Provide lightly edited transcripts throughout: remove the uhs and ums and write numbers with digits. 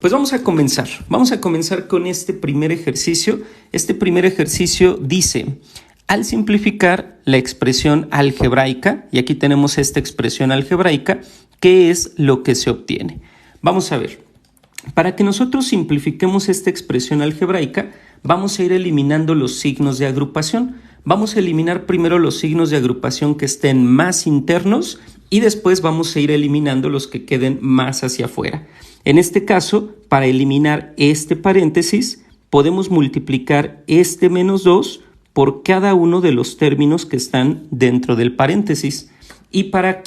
Pues vamos a comenzar con este primer ejercicio. Este primer ejercicio dice, al simplificar la expresión algebraica, y aquí tenemos esta expresión algebraica, ¿qué es lo que se obtiene? Vamos a ver, para que nosotros simplifiquemos esta expresión algebraica, vamos a ir eliminando los signos de agrupación. Vamos a eliminar primero los signos de agrupación que estén más internos y después vamos a ir eliminando los que queden más hacia afuera. En este caso, para eliminar este paréntesis, podemos multiplicar este menos 2 por cada uno de los términos que están dentro del paréntesis. Y para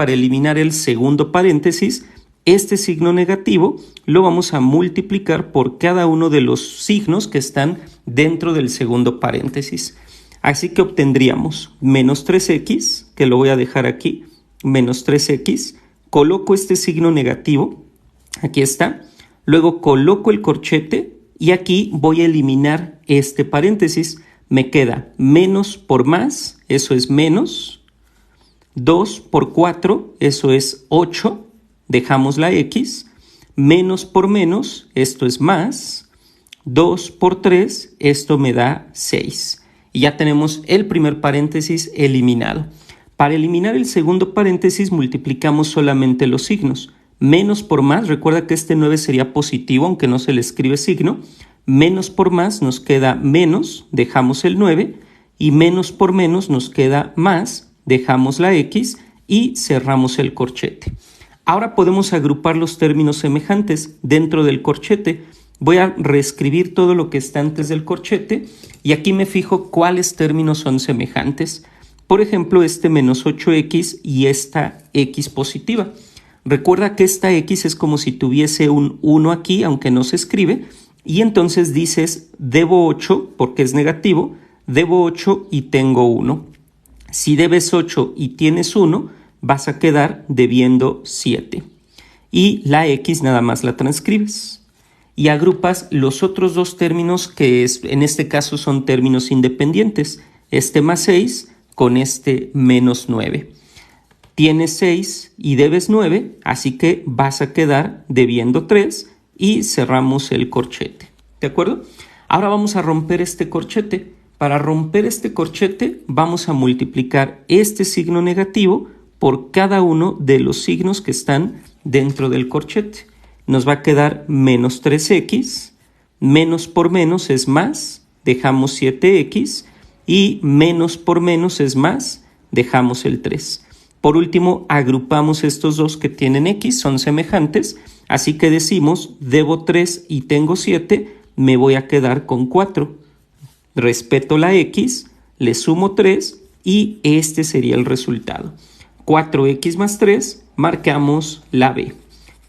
eliminar el segundo paréntesis, este signo negativo lo vamos a multiplicar por cada uno de los signos que están dentro del segundo paréntesis. Así que obtendríamos menos 3x, que lo voy a dejar aquí, menos 3x, coloco este signo negativo, aquí está, luego coloco el corchete y aquí voy a eliminar este paréntesis. Me queda menos por más, eso es menos, 2 por 4, eso es 8, dejamos la x, menos por menos, esto es más, 2 por 3, esto me da 6. Y ya tenemos el primer paréntesis eliminado. Para eliminar el segundo paréntesis multiplicamos solamente los signos. Menos por más, recuerda que este 9 sería positivo aunque no se le escribe signo. Menos por más nos queda menos, dejamos el 9. Y menos por menos nos queda más, dejamos la x y cerramos el corchete. Ahora podemos agrupar los términos semejantes dentro del corchete. Voy a reescribir todo lo que está antes del corchete y aquí me fijo cuáles términos son semejantes. Por ejemplo, este menos 8x y esta x positiva. Recuerda que esta x es como si tuviese un 1 aquí, aunque no se escribe, y entonces dices, debo 8 porque es negativo, debo 8 y tengo 1. Si debes 8 y tienes 1, vas a quedar debiendo 7. Y la x nada más la transcribes. Y agrupas los otros dos términos que en este caso son términos independientes. Este más 6 con este menos 9. Tienes 6 y debes 9, así que vas a quedar debiendo 3 y cerramos el corchete. ¿De acuerdo? Ahora vamos a romper este corchete. Para romper este corchete vamos a multiplicar este signo negativo por cada uno de los signos que están dentro del corchete. Nos va a quedar menos 3x, menos por menos es más, dejamos 7x, y menos por menos es más, dejamos el 3. Por último, agrupamos estos dos que tienen x, son semejantes, así que decimos, debo 3 y tengo 7, me voy a quedar con 4. Respeto la x, le sumo 3 y este sería el resultado. 4x más 3, marcamos la B.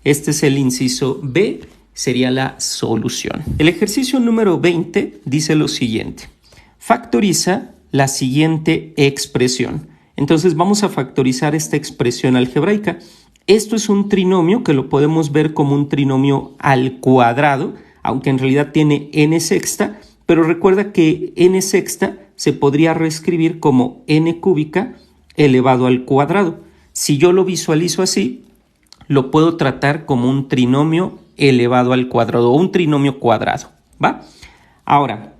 Este es el inciso B, sería la solución. El ejercicio número 20 dice lo siguiente. Factoriza la siguiente expresión. Entonces vamos a factorizar esta expresión algebraica. Esto es un trinomio que lo podemos ver como un trinomio al cuadrado, aunque en realidad tiene n sexta, pero recuerda que n sexta se podría reescribir como n cúbica elevado al cuadrado. Si yo lo visualizo así, lo puedo tratar como un trinomio elevado al cuadrado o un trinomio cuadrado, ¿va? Ahora,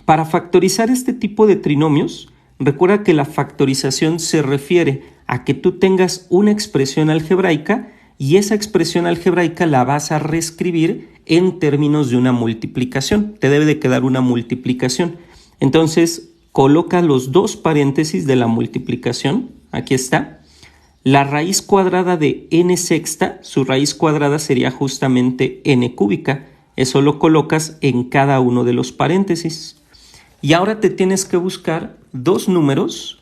para factorizar este tipo de trinomios, recuerda que la factorización se refiere a que tú tengas una expresión algebraica y esa expresión algebraica la vas a reescribir en términos de una multiplicación. Te debe de quedar una multiplicación. Entonces, coloca los dos paréntesis de la multiplicación. Aquí está. La raíz cuadrada de n sexta, su raíz cuadrada sería justamente n cúbica. Eso lo colocas en cada uno de los paréntesis. Y ahora te tienes que buscar dos números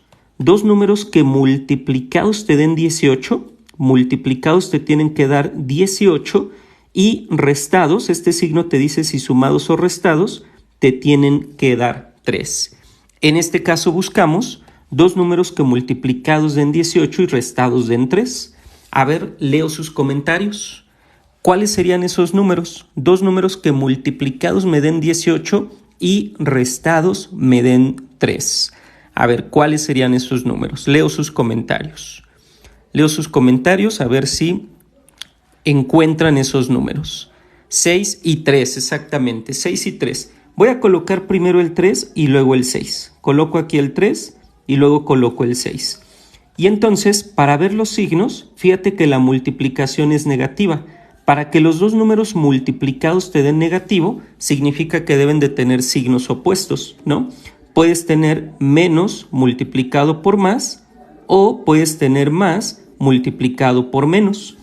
que multiplicados te den 18, multiplicados te tienen que dar 18 y restados, este signo te dice si sumados o restados, te tienen que dar 3. En este caso buscamos dos números que multiplicados den 18 y restados den 3. A ver, leo sus comentarios. ¿Cuáles serían esos números? Dos números que multiplicados me den 18 y restados me den 3. A ver, ¿cuáles serían esos números? Leo sus comentarios. Leo sus comentarios a ver si encuentran esos números. 6 y 3, exactamente, 6 y 3. Voy a colocar primero el 3 y luego el 6. Coloco aquí el 3 y luego coloco el 6. Y entonces, para ver los signos, fíjate que la multiplicación es negativa. Para que los dos números multiplicados te den negativo, significa que deben de tener signos opuestos, ¿no? Puedes tener menos multiplicado por más o puedes tener más multiplicado por menos.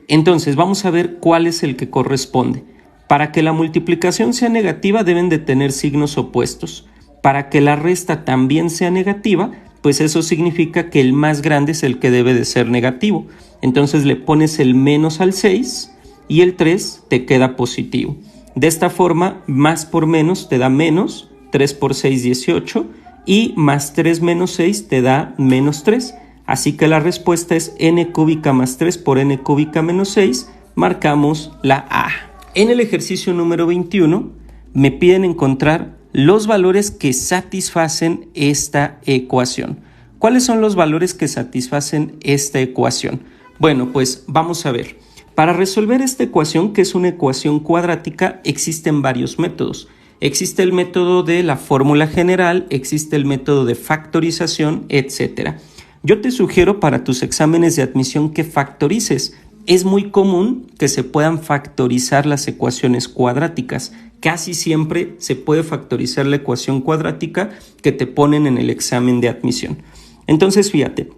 Entonces, vamos a ver cuál es el que corresponde. Para que la multiplicación sea negativa, deben de tener signos opuestos. Para que la resta también sea negativa, pues eso significa que el más grande es el que debe de ser negativo. Entonces le pones el menos al 6 y el 3 te queda positivo. De esta forma, más por menos te da menos, 3 por 6, 18, y más 3 menos 6 te da menos 3. Así que la respuesta es n cúbica más 3 por n cúbica menos 6, marcamos la A. En el ejercicio número 21 me piden encontrar los valores que satisfacen esta ecuación. ¿Cuáles son los valores que satisfacen esta ecuación? Bueno, pues vamos a ver. Para resolver esta ecuación, que es una ecuación cuadrática, existen varios métodos. Existe el método de la fórmula general, existe el método de factorización, etc. Yo te sugiero para tus exámenes de admisión que factorices. Es muy común que se puedan factorizar las ecuaciones cuadráticas. Casi siempre se puede factorizar la ecuación cuadrática que te ponen en el examen de admisión. Entonces, fíjate,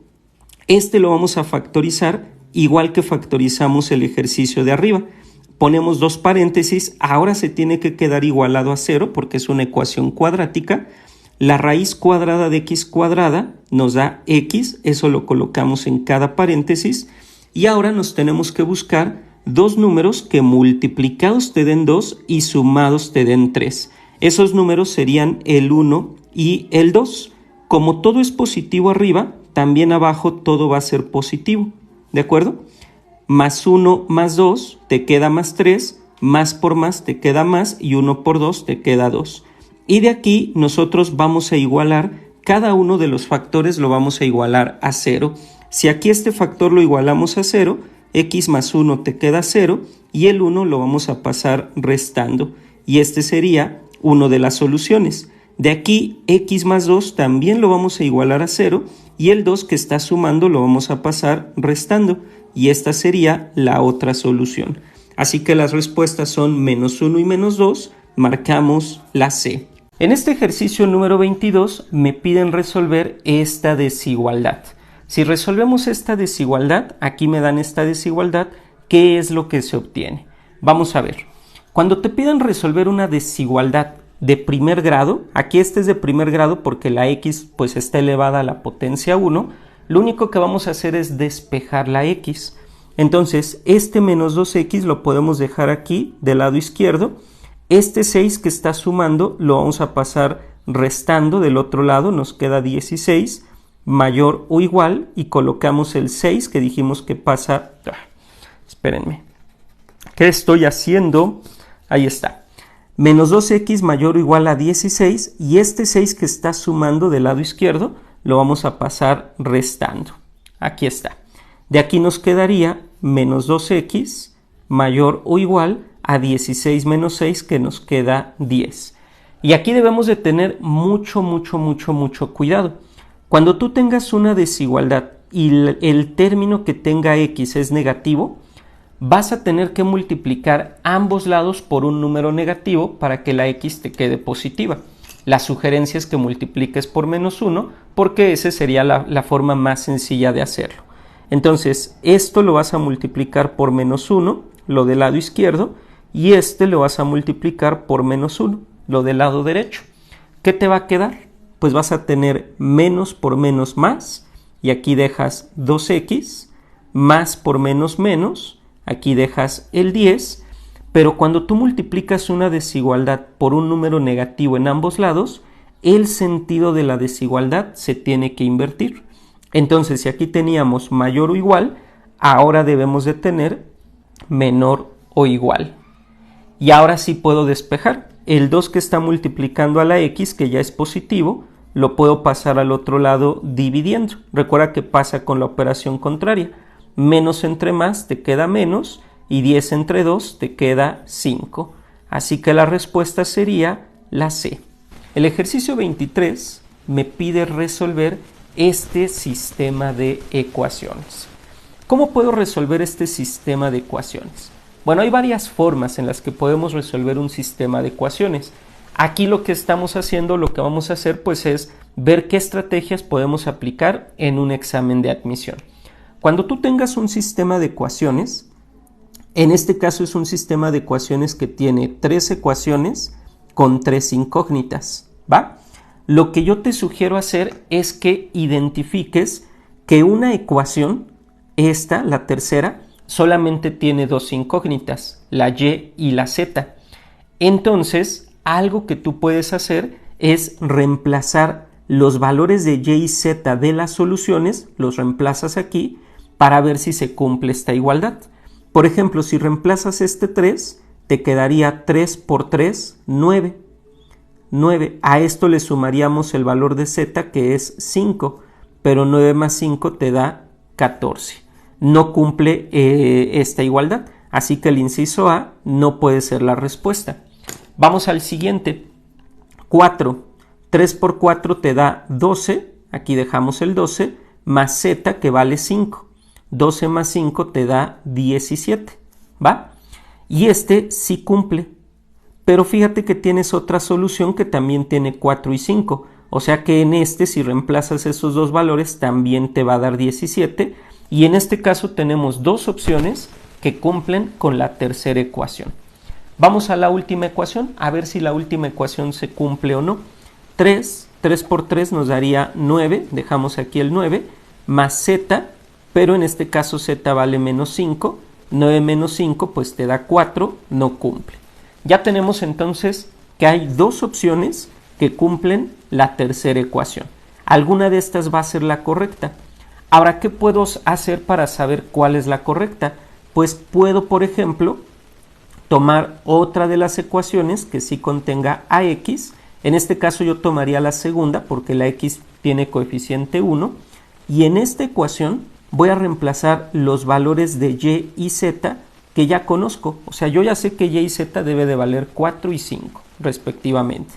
este lo vamos a factorizar igual que factorizamos el ejercicio de arriba. Ponemos dos paréntesis, ahora se tiene que quedar igualado a 0 porque es una ecuación cuadrática. La raíz cuadrada de x cuadrada nos da x, eso lo colocamos en cada paréntesis. Y ahora nos tenemos que buscar dos números que multiplicados te den 2 y sumados te den 3. Esos números serían el 1 y el 2. Como todo es positivo arriba, también abajo todo va a ser positivo. ¿De acuerdo? Más 1 más 2 te queda más 3, más por más te queda más y 1 por 2 te queda 2. Y de aquí nosotros vamos a igualar, cada uno de los factores lo vamos a igualar a 0. Si aquí este factor lo igualamos a 0, x más 1 te queda 0 y el 1 lo vamos a pasar restando. Y este sería una de las soluciones. De aquí x más 2 también lo vamos a igualar a 0 y el 2 que está sumando lo vamos a pasar restando. Y esta sería la otra solución. Así que las respuestas son menos 1 y menos 2, marcamos la C. En este ejercicio número 22 me piden resolver esta desigualdad. Si resolvemos esta desigualdad, aquí me dan esta desigualdad, ¿qué es lo que se obtiene? Vamos a ver. Cuando te piden resolver una desigualdad de primer grado, aquí este es de primer grado porque la x pues está elevada a la potencia 1, lo único que vamos a hacer es despejar la x. Entonces, este menos 2x lo podemos dejar aquí del lado izquierdo. Este 6 que está sumando lo vamos a pasar restando del otro lado, nos queda 16 mayor o igual y colocamos el 6 que dijimos que pasa. Espérenme. ¿Qué estoy haciendo? Ahí está. Menos 2x mayor o igual a 16 y este 6 que está sumando del lado izquierdo lo vamos a pasar restando. Aquí está. De aquí nos quedaría menos 2x mayor o igual a 16 menos 6 que nos queda 10. Y aquí debemos de tener mucho cuidado. Cuando tú tengas una desigualdad y el término que tenga x es negativo, vas a tener que multiplicar ambos lados por un número negativo para que la x te quede positiva. La sugerencia es que multipliques por menos 1 porque esa sería la forma más sencilla de hacerlo. Entonces, esto lo vas a multiplicar por menos 1, lo del lado izquierdo, y este lo vas a multiplicar por menos 1, lo del lado derecho. ¿Qué te va a quedar? Pues vas a tener menos por menos más, y aquí dejas 2x, más por menos menos, aquí dejas el 10, pero cuando tú multiplicas una desigualdad por un número negativo en ambos lados, el sentido de la desigualdad se tiene que invertir. Entonces, si aquí teníamos mayor o igual, ahora debemos de tener menor o igual. Y ahora sí puedo despejar. El 2 que está multiplicando a la x, que ya es positivo, lo puedo pasar al otro lado dividiendo. Recuerda que pasa con la operación contraria. Menos entre más te queda menos y 10 entre 2 te queda 5. Así que la respuesta sería la C. El ejercicio 23 me pide resolver este sistema de ecuaciones. ¿Cómo puedo resolver este sistema de ecuaciones? Bueno, hay varias formas en las que podemos resolver un sistema de ecuaciones. Aquí lo que estamos haciendo, lo que vamos a hacer, pues es ver qué estrategias podemos aplicar en un examen de admisión. Cuando tú tengas un sistema de ecuaciones, en este caso es un sistema de ecuaciones que tiene 3 ecuaciones con 3 incógnitas, ¿va? Lo que yo te sugiero hacer es que identifiques que una ecuación, esta, la tercera, solamente tiene 2 incógnitas, la y y la z. Entonces, algo que tú puedes hacer es reemplazar los valores de y y z de las soluciones, los reemplazas aquí para ver si se cumple esta igualdad. Por ejemplo, si reemplazas este 3, te quedaría 3 por 3, 9. 9. A esto le sumaríamos el valor de z, que es 5, pero 9 más 5 te da 14. No cumple esta igualdad, así que el inciso A no puede ser la respuesta. Vamos al siguiente. 4. 3 por 4 te da 12, aquí dejamos el 12, más z, que vale 5. 12 más 5 te da 17, ¿va? Y este sí cumple, pero fíjate que tienes otra solución que también tiene 4 y 5, o sea que en este, si reemplazas esos dos valores, también te va a dar 17, y en este caso tenemos dos opciones que cumplen con la tercera ecuación. Vamos a la última ecuación, a ver si la última ecuación se cumple o no. 3 por 3 nos daría 9, dejamos aquí el 9, más z, pero en este caso z vale menos 5, 9 menos 5 pues te da 4, no cumple. Ya tenemos entonces que hay dos opciones que cumplen la tercera ecuación. Alguna de estas va a ser la correcta. Ahora, ¿qué puedo hacer para saber cuál es la correcta? Pues puedo, por ejemplo, tomar otra de las ecuaciones que sí contenga ax. En este caso yo tomaría la segunda porque la x tiene coeficiente 1. Y en esta ecuación voy a reemplazar los valores de y y z que ya conozco. O sea, yo ya sé que y y z debe de valer 4 y 5 respectivamente.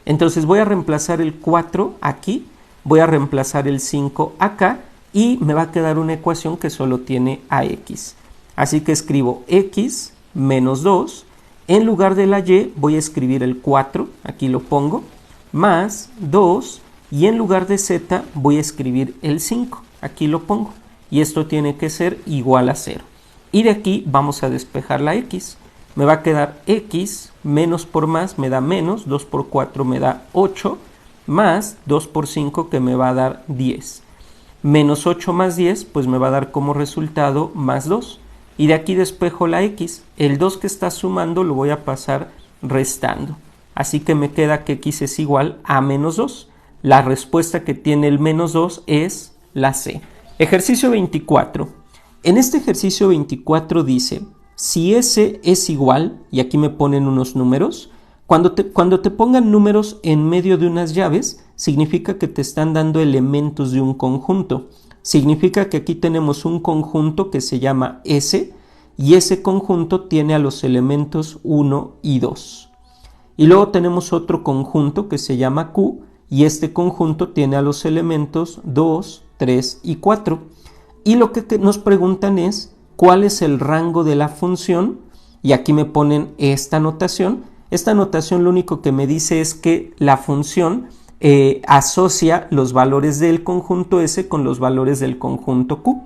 Entonces voy a reemplazar el 4 aquí, voy a reemplazar el 5 acá y me va a quedar una ecuación que solo tiene ax. Así que escribo x menos 2. En lugar de la y voy a escribir el 4, aquí lo pongo, más 2. Y en lugar de z voy a escribir el 5, aquí lo pongo. Y esto tiene que ser igual a 0. Y de aquí vamos a despejar la x. Me va a quedar x menos por más me da menos, 2 por 4 me da 8, más 2 por 5 que me va a dar 10. Menos 8 más 10 pues me va a dar como resultado más 2. Y de aquí despejo la x. El 2 que está sumando lo voy a pasar restando. Así que me queda que x es igual a menos 2. La respuesta que tiene el menos 2 es la C. Ejercicio 24. En este ejercicio 24 dice, si S es igual, y aquí me ponen unos números, cuando te pongan números en medio de unas llaves, significa que te están dando elementos de un conjunto. Significa que aquí tenemos un conjunto que se llama S, y ese conjunto tiene a los elementos 1 y 2. Y luego tenemos otro conjunto que se llama Q, y este conjunto tiene a los elementos 2, 3 y 4. Y lo que nos preguntan es cuál es el rango de la función, y aquí me ponen esta notación. Esta notación lo único que me dice es que la función asocia los valores del conjunto S con los valores del conjunto Q.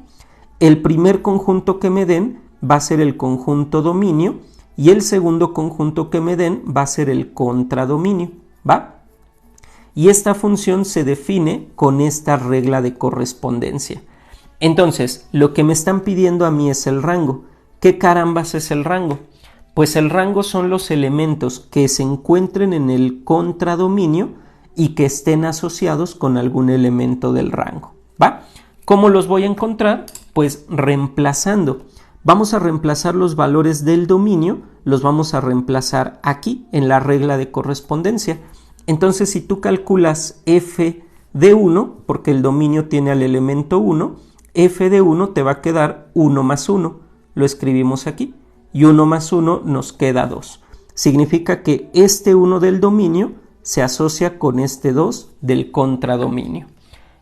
El primer conjunto que me den va a ser el conjunto dominio y el segundo conjunto que me den va a ser el contradominio, ¿va? Y esta función se define con esta regla de correspondencia. Entonces, lo que me están pidiendo a mí es el rango. ¿Qué carambas es el rango? Pues el rango son los elementos que se encuentren en el contradominio y que estén asociados con algún elemento del rango, ¿va? ¿Cómo los voy a encontrar? Pues reemplazando. Vamos a reemplazar los valores del dominio, los vamos a reemplazar aquí en la regla de correspondencia. Entonces, si tú calculas f de 1, porque el dominio tiene al elemento 1, f de 1 te va a quedar 1 más 1. Lo escribimos aquí. y 1 más 1 nos queda 2. Significa que este 1 del dominio se asocia con este 2 del contradominio.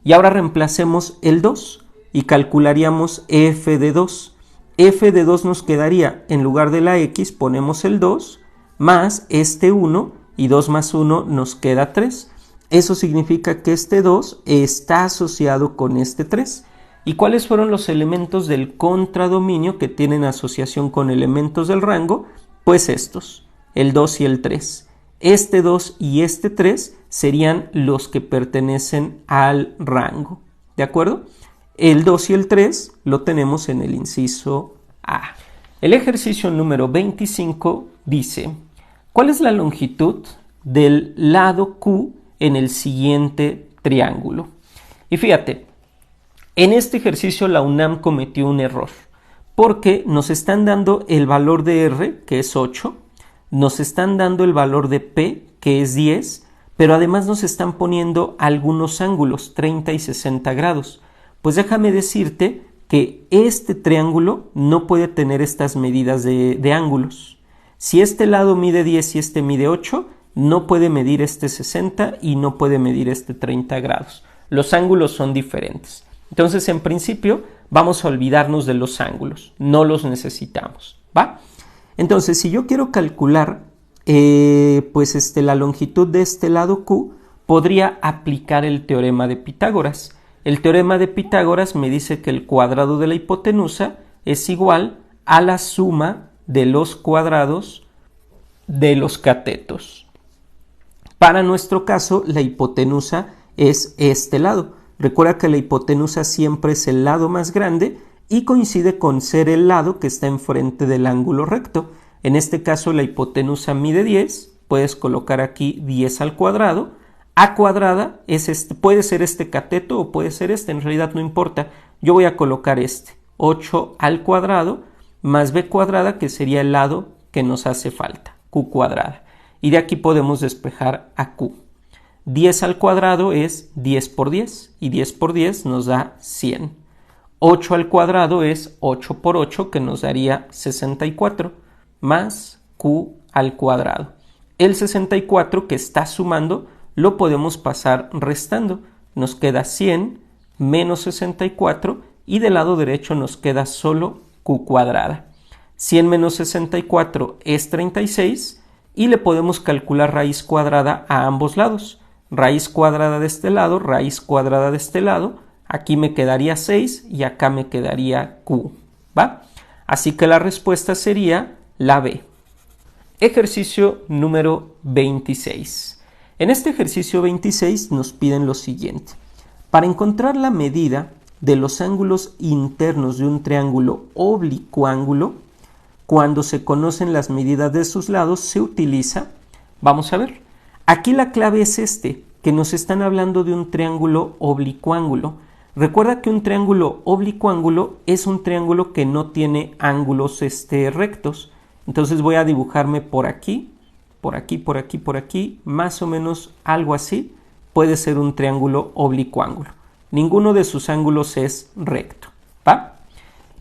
Y ahora reemplacemos el 2 y calcularíamos f de 2. F de 2 nos quedaría, en lugar de la x ponemos el 2 más este 1 y 2 más 1 nos queda 3. Eso significa que este 2 está asociado con este 3. ¿Y cuáles fueron los elementos del contradominio que tienen asociación con elementos del rango? Pues estos, el 2 y el 3. Este 2 y este 3 serían los que pertenecen al rango, ¿de acuerdo? El 2 y el 3 lo tenemos en el inciso A. El ejercicio número 25 dice, ¿cuál es la longitud del lado Q en el siguiente triángulo? Y fíjate, en este ejercicio la UNAM cometió un error, porque nos están dando el valor de R, que es 8, nos están dando el valor de P, que es 10, pero además nos están poniendo algunos ángulos, 30 y 60 grados. Pues déjame decirte que este triángulo no puede tener estas medidas de ángulos. Si este lado mide 10 y este mide 8, no puede medir este 60 y no puede medir este 30 grados. Los ángulos son diferentes. Entonces, en principio, vamos a olvidarnos de los ángulos. No los necesitamos, ¿va? Entonces, si yo quiero calcular la longitud de este lado Q, podría aplicar el teorema de Pitágoras. El teorema de Pitágoras me dice que el cuadrado de la hipotenusa es igual a la suma de los cuadrados de los catetos. Para nuestro caso, la hipotenusa es este lado. Recuerda que la hipotenusa siempre es el lado más grande y coincide con ser el lado que está enfrente del ángulo recto. En este caso, la hipotenusa mide 10. Puedes colocar aquí 10 al cuadrado. A cuadrada puede ser este cateto o puede ser este, en realidad no importa. Yo voy a colocar 8 al cuadrado más b cuadrada, que sería el lado que nos hace falta, q cuadrada. Y de aquí podemos despejar a q. 10 al cuadrado es 10 por 10 y 10 por 10 nos da 100. 8 al cuadrado es 8 por 8, que nos daría 64, más q al cuadrado. El 64 que está sumando lo podemos pasar restando. Nos queda 100 menos 64 y del lado derecho nos queda solo q cuadrada. 100 menos 64 es 36 y le podemos calcular raíz cuadrada a ambos lados. Raíz cuadrada de este lado, raíz cuadrada de este lado. Aquí me quedaría 6 y acá me quedaría q, ¿va? Así que la respuesta sería la B. Ejercicio número 26. En este ejercicio 26 nos piden lo siguiente. Para encontrar la medida de los ángulos internos de un triángulo oblicuángulo, cuando se conocen las medidas de sus lados, se utiliza, vamos a ver, aquí la clave es que nos están hablando de un triángulo oblicuángulo. Recuerda que un triángulo oblicuángulo es un triángulo que no tiene ángulos rectos. Entonces voy a dibujarme por aquí, por aquí, por aquí, por aquí, más o menos algo así. Puede ser un triángulo oblicuángulo. Ninguno de sus ángulos es recto, ¿va?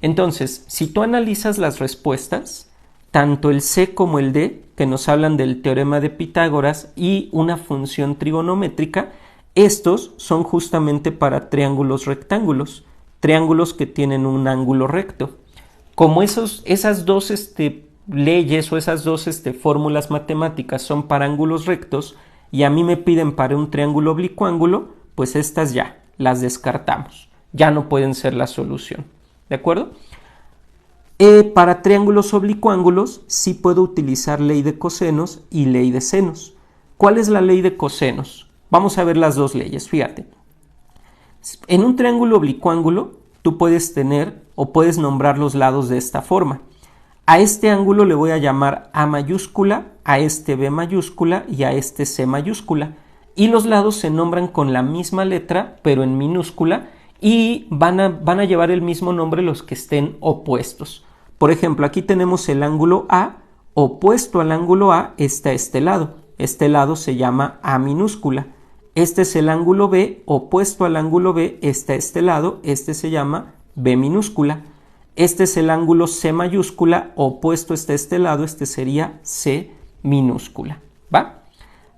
Entonces, si tú analizas las respuestas, tanto el C como el D, que nos hablan del teorema de Pitágoras y una función trigonométrica, estos son justamente para triángulos rectángulos, triángulos que tienen un ángulo recto. Como esas dos leyes o esas dos fórmulas matemáticas son para ángulos rectos y a mí me piden para un triángulo oblicuángulo, pues estas ya las descartamos, ya no pueden ser la solución, ¿de acuerdo? Para triángulos oblicuángulos sí puedo utilizar ley de cosenos y ley de senos. ¿Cuál es la ley de cosenos? Vamos a ver las dos leyes, fíjate. En un triángulo oblicuángulo tú puedes tener o puedes nombrar los lados de esta forma. A este ángulo le voy a llamar A mayúscula, a este B mayúscula y a este C mayúscula. Y los lados se nombran con la misma letra, pero en minúscula, y van a llevar el mismo nombre los que estén opuestos. Por ejemplo, aquí tenemos el ángulo A, opuesto al ángulo A está este lado. Este lado se llama A minúscula. Este es el ángulo B, opuesto al ángulo B está este lado, este se llama B minúscula. Este es el ángulo C mayúscula, opuesto está este lado, este sería C minúscula, ¿va?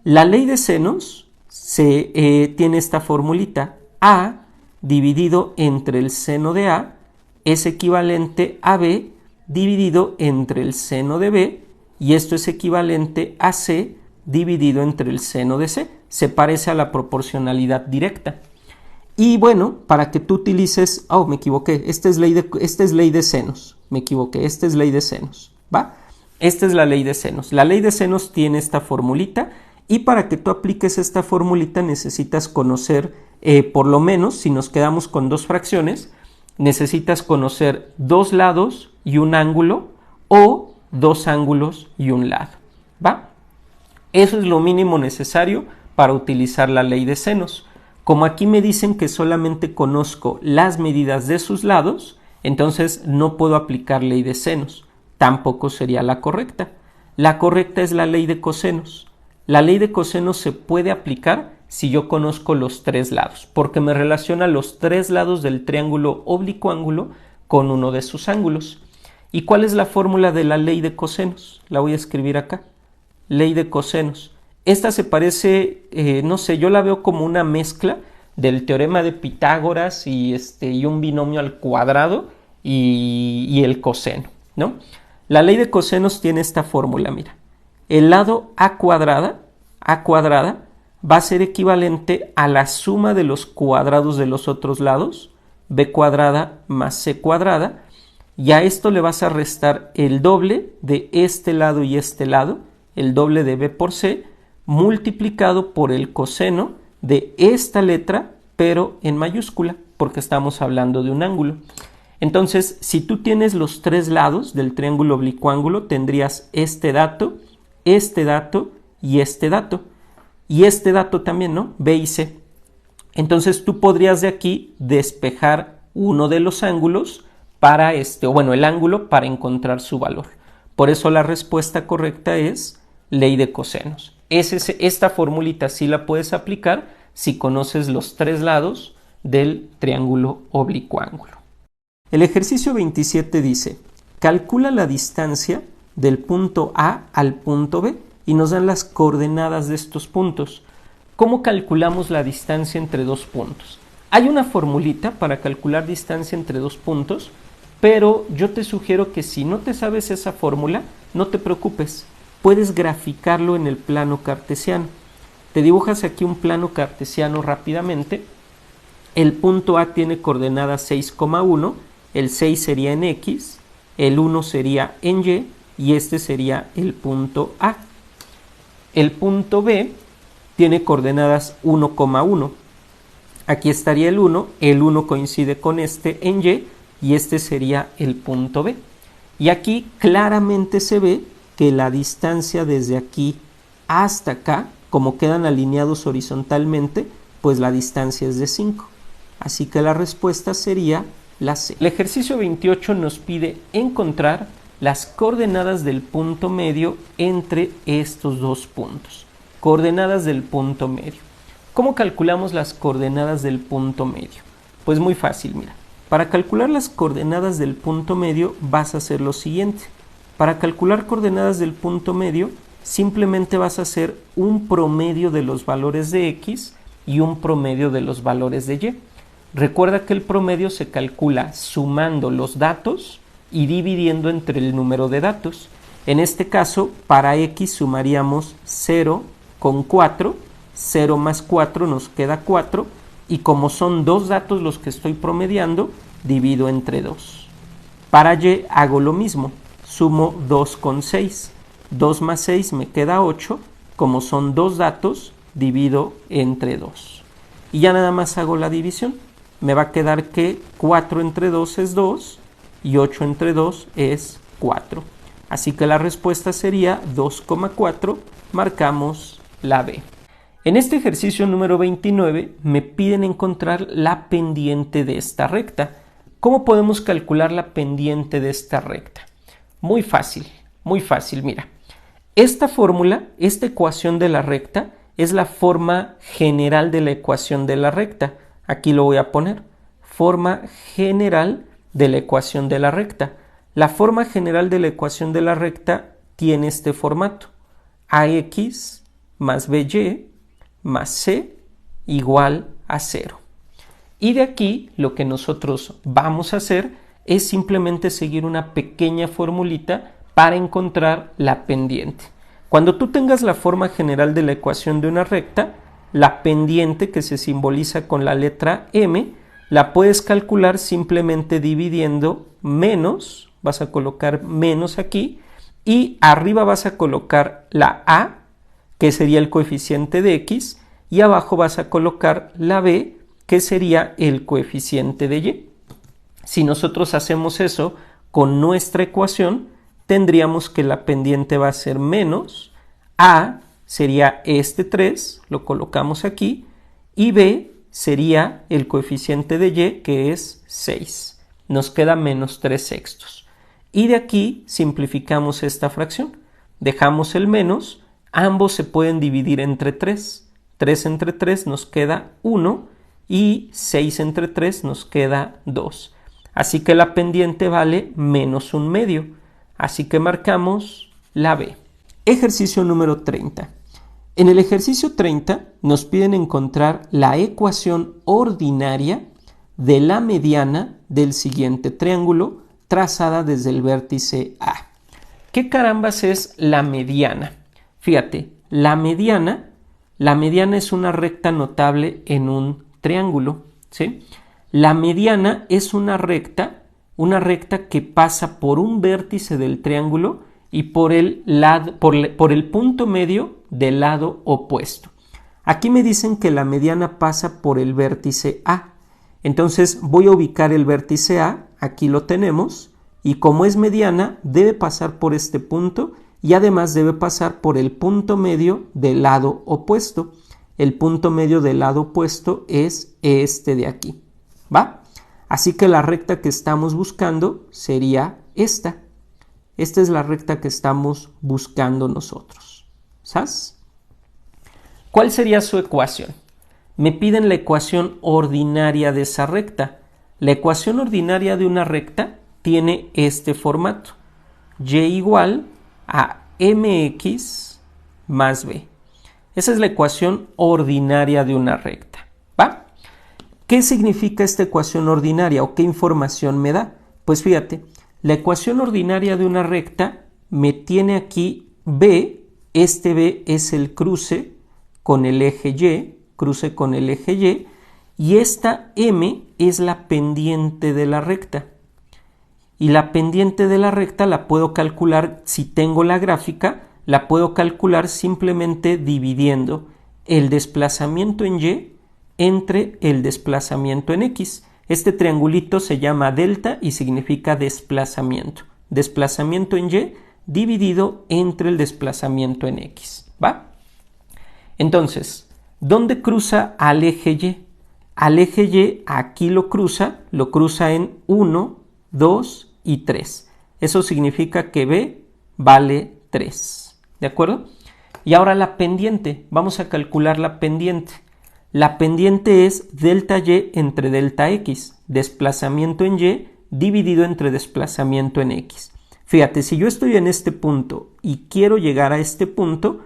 La ley de senos tiene esta formulita: A dividido entre el seno de A es equivalente a B dividido entre el seno de B, y esto es equivalente a C dividido entre el seno de C. Se parece a la proporcionalidad directa. Y bueno, para que tú utilices, me equivoqué, esta es ley de senos, me equivoqué, esta es ley de senos, ¿va? Esta es la ley de senos. La ley de senos tiene esta formulita, y para que tú apliques esta formulita necesitas conocer, por lo menos, si nos quedamos con dos fracciones, necesitas conocer dos lados y un ángulo, o dos ángulos y un lado, ¿va? Eso es lo mínimo necesario para utilizar la ley de senos. Como aquí me dicen que solamente conozco las medidas de sus lados, entonces no puedo aplicar ley de senos. Tampoco sería la correcta. La correcta es la ley de cosenos. La ley de cosenos se puede aplicar si yo conozco los tres lados, porque me relaciona los tres lados del triángulo oblicuo-ángulo con uno de sus ángulos. ¿Y cuál es la fórmula de la ley de cosenos? La voy a escribir acá. Ley de cosenos. Esta se parece, no sé, yo la veo como una mezcla del teorema de Pitágoras y un binomio al cuadrado y el coseno, ¿no? La ley de cosenos tiene esta fórmula, mira. El lado a cuadrada va a ser equivalente a la suma de los cuadrados de los otros lados, b cuadrada más c cuadrada, y a esto le vas a restar el doble de este lado y este lado, el doble de b por c, multiplicado por el coseno de esta letra, pero en mayúscula, porque estamos hablando de un ángulo. Entonces, si tú tienes los tres lados del triángulo oblicuo-ángulo, tendrías este dato y este dato. Y este dato también, ¿no? B y C. Entonces, tú podrías de aquí despejar uno de los ángulos para el ángulo para encontrar su valor. Por eso la respuesta correcta es ley de cosenos. Esta formulita sí la puedes aplicar si conoces los tres lados del triángulo oblicuo-ángulo. El ejercicio 27 dice: calcula la distancia del punto A al punto B y nos dan las coordenadas de estos puntos. ¿Cómo calculamos la distancia entre dos puntos? Hay una formulita para calcular distancia entre dos puntos, pero yo te sugiero que si no te sabes esa fórmula, no te preocupes. Puedes graficarlo en el plano cartesiano. Te dibujas aquí un plano cartesiano rápidamente. El punto A tiene coordenadas 6,1, el 6 sería en X, el 1 sería en Y, y este sería el punto A. El punto B tiene coordenadas 1,1. Aquí estaría el 1 coincide con este en y este sería el punto B. Y aquí claramente se ve que la distancia desde aquí hasta acá, como quedan alineados horizontalmente, pues la distancia es de 5. Así que la respuesta sería la C. El ejercicio 28 nos pide encontrar las coordenadas del punto medio entre estos dos puntos. Coordenadas del punto medio. ¿Cómo calculamos las coordenadas del punto medio? Pues muy fácil, mira. Para calcular las coordenadas del punto medio vas a hacer lo siguiente. Para calcular coordenadas del punto medio, simplemente vas a hacer un promedio de los valores de X y un promedio de los valores de Y. Recuerda que el promedio se calcula sumando los datos y dividiendo entre el número de datos. En este caso, para X sumaríamos 0 con 4, 0 más 4 nos queda 4, y como son dos datos los que estoy promediando, divido entre 2. Para Y hago lo mismo. Sumo 2 con 6. 2 más 6 me queda 8. Como son dos datos, divido entre 2. Y ya nada más hago la división. Me va a quedar que 4 entre 2 es 2 y 8 entre 2 es 4. Así que la respuesta sería 2,4. Marcamos la B. En este ejercicio número 29 me piden encontrar la pendiente de esta recta. ¿Cómo podemos calcular la pendiente de esta recta? Muy fácil, mira. Esta fórmula, esta ecuación de la recta, es la forma general de la ecuación de la recta. Aquí lo voy a poner. Forma general de la ecuación de la recta. La forma general de la ecuación de la recta tiene este formato: ax más by más c igual a 0. Y de aquí lo que nosotros vamos a hacer es simplemente seguir una pequeña formulita para encontrar la pendiente. Cuando tú tengas la forma general de la ecuación de una recta, la pendiente, que se simboliza con la letra m, la puedes calcular simplemente dividiendo menos, vas a colocar menos aquí, y arriba vas a colocar la a, que sería el coeficiente de x, y abajo vas a colocar la b, que sería el coeficiente de y. Si nosotros hacemos eso con nuestra ecuación, tendríamos que la pendiente va a ser menos a, sería este 3, lo colocamos aquí, y b sería el coeficiente de y, que es 6. Nos queda menos 3/6. Y de aquí simplificamos esta fracción. Dejamos el menos, ambos se pueden dividir entre 3. 3 entre 3 nos queda 1 y 6 entre 3 nos queda 2. Así que la pendiente vale menos 1/2. Así que marcamos la B. Ejercicio número 30. En el ejercicio 30 nos piden encontrar la ecuación ordinaria de la mediana del siguiente triángulo trazada desde el vértice A. ¿Qué carambas es la mediana? Fíjate, la mediana es una recta notable en un triángulo, ¿sí? La mediana es una recta que pasa por un vértice del triángulo y por el punto medio del lado opuesto. Aquí me dicen que la mediana pasa por el vértice A. Entonces voy a ubicar el vértice A, aquí lo tenemos, y como es mediana, debe pasar por este punto y además debe pasar por el punto medio del lado opuesto. El punto medio del lado opuesto es este de aquí, ¿va? Así que la recta que estamos buscando sería esta. Esta es la recta que estamos buscando nosotros. ¿Sabes? ¿Cuál sería su ecuación? Me piden la ecuación ordinaria de esa recta. La ecuación ordinaria de una recta tiene este formato: y igual a mx más b. Esa es la ecuación ordinaria de una recta, ¿va? ¿Qué significa esta ecuación ordinaria o qué información me da? Pues fíjate, la ecuación ordinaria de una recta me tiene aquí b. Este b es el cruce con el eje y, y esta m es la pendiente de la recta. Y la pendiente de la recta la puedo calcular, si tengo la gráfica, la puedo calcular simplemente dividiendo el desplazamiento en y entre el desplazamiento en x. Este triangulito se llama delta y significa desplazamiento. Desplazamiento en y dividido entre el desplazamiento en x, ¿va? Entonces, ¿dónde cruza al eje y? Al eje y aquí lo cruza en 1, 2 y 3. Eso significa que b vale 3, ¿de acuerdo? Y ahora la pendiente, vamos a calcular la pendiente. La pendiente es delta y entre delta x, desplazamiento en y dividido entre desplazamiento en x. Fíjate, si yo estoy en este punto y quiero llegar a este punto,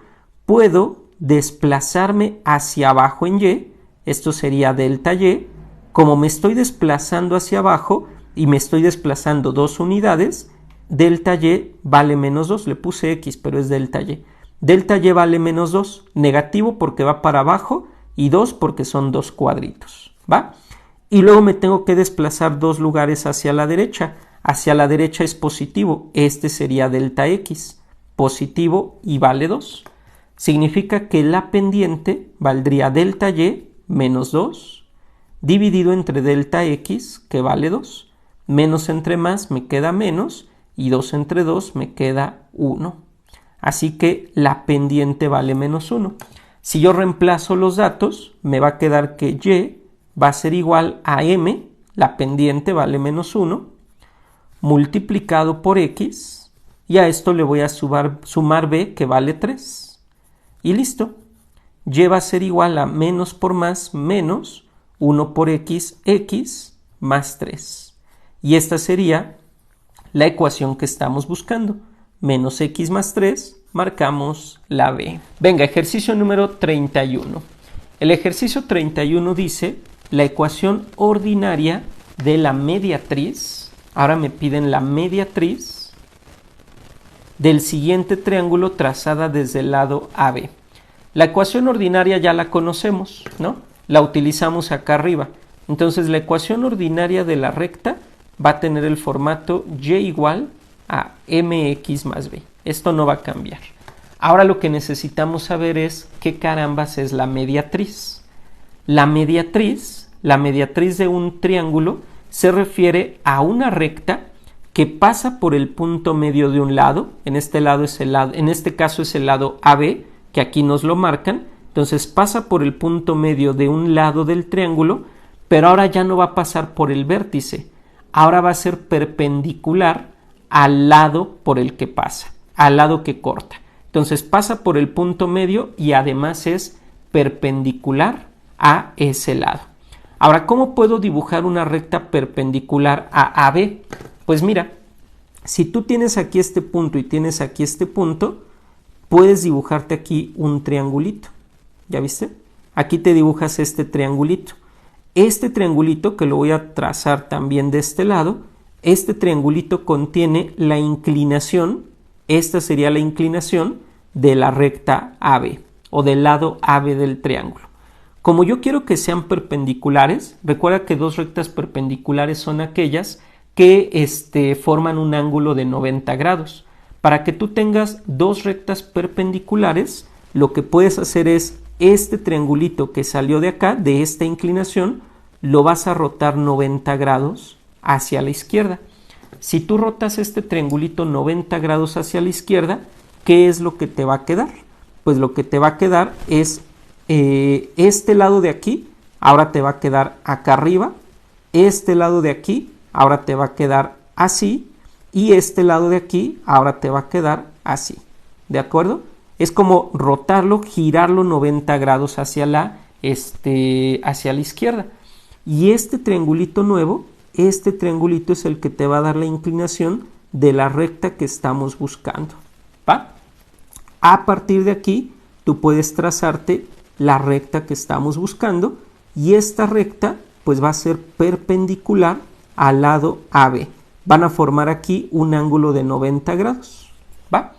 puedo desplazarme hacia abajo en y, esto sería delta y. Como me estoy desplazando hacia abajo y me estoy desplazando 2 unidades, delta y vale menos 2, le puse x, pero es delta y. Delta y vale menos 2, negativo porque va para abajo y 2 porque son 2 cuadritos, ¿va? Y luego me tengo que desplazar 2 lugares hacia la derecha. Hacia la derecha es positivo, este sería delta x, positivo y vale 2. Significa que la pendiente valdría delta y menos 2, dividido entre delta x, que vale 2. Menos entre más me queda menos, y 2 entre 2 me queda 1. Así que la pendiente vale menos 1. Si yo reemplazo los datos, me va a quedar que y va a ser igual a m, la pendiente vale menos 1, multiplicado por x, y a esto le voy a sumar b, que vale 3. Y listo. Y va a ser igual a menos por más, menos 1 por x, x más 3. y esta sería la ecuación que estamos buscando. Menos x más 3, marcamos la B. Venga, ejercicio número 31. El ejercicio 31 dice la ecuación ordinaria de la mediatriz. Ahora me piden la mediatriz del siguiente triángulo trazada desde el lado AB. La ecuación ordinaria ya la conocemos, ¿no? La utilizamos acá arriba. Entonces la ecuación ordinaria de la recta va a tener el formato y igual a mx más b. Esto no va a cambiar. Ahora lo que necesitamos saber es qué carambas es la mediatriz. La mediatriz de un triángulo se refiere a una recta que pasa por el punto medio de un lado. En este caso es el lado AB, que aquí nos lo marcan. Entonces pasa por el punto medio de un lado del triángulo, pero ahora ya no va a pasar por el vértice. Ahora va a ser perpendicular al lado por el que pasa, al lado que corta. Entonces pasa por el punto medio y además es perpendicular a ese lado. Ahora, ¿cómo puedo dibujar una recta perpendicular a AB? Pues mira, si tú tienes aquí este punto y tienes aquí este punto, puedes dibujarte aquí un triangulito. ¿Ya viste? Aquí te dibujas este triangulito. Este triangulito, que lo voy a trazar también de este lado, este triangulito contiene la inclinación, esta sería la inclinación de la recta AB o del lado AB del triángulo. Como yo quiero que sean perpendiculares, recuerda que dos rectas perpendiculares son aquellas que forman un ángulo de 90 grados. Para que tú tengas dos rectas perpendiculares, lo que puedes hacer es este triangulito que salió de acá, de esta inclinación, lo vas a rotar 90 grados hacia la izquierda. Si tú rotas este triangulito 90 grados hacia la izquierda, ¿qué es lo que te va a quedar? Pues lo que te va a quedar es este lado de aquí, ahora te va a quedar acá arriba, este lado de aquí, ahora te va a quedar así, y este lado de aquí, ahora te va a quedar así. ¿De acuerdo? Es como rotarlo, girarlo 90 grados hacia la izquierda. Y este triangulito nuevo, este triangulito es el que te va a dar la inclinación de la recta que estamos buscando. ¿Va? A partir de aquí, tú puedes trazarte la recta que estamos buscando y esta recta pues va a ser perpendicular al lado AB. Van a formar aquí un ángulo de 90 grados. ¿Va?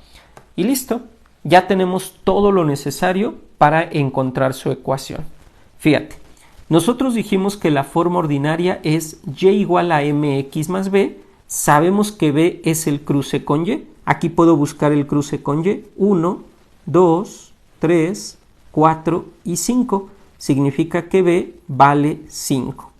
Y listo. Ya tenemos todo lo necesario para encontrar su ecuación. Fíjate, nosotros dijimos que la forma ordinaria es y igual a mx más b. Sabemos que b es el cruce con y. Aquí puedo buscar el cruce con y. 1, 2, 3, 4 y 5. Significa que b vale 5.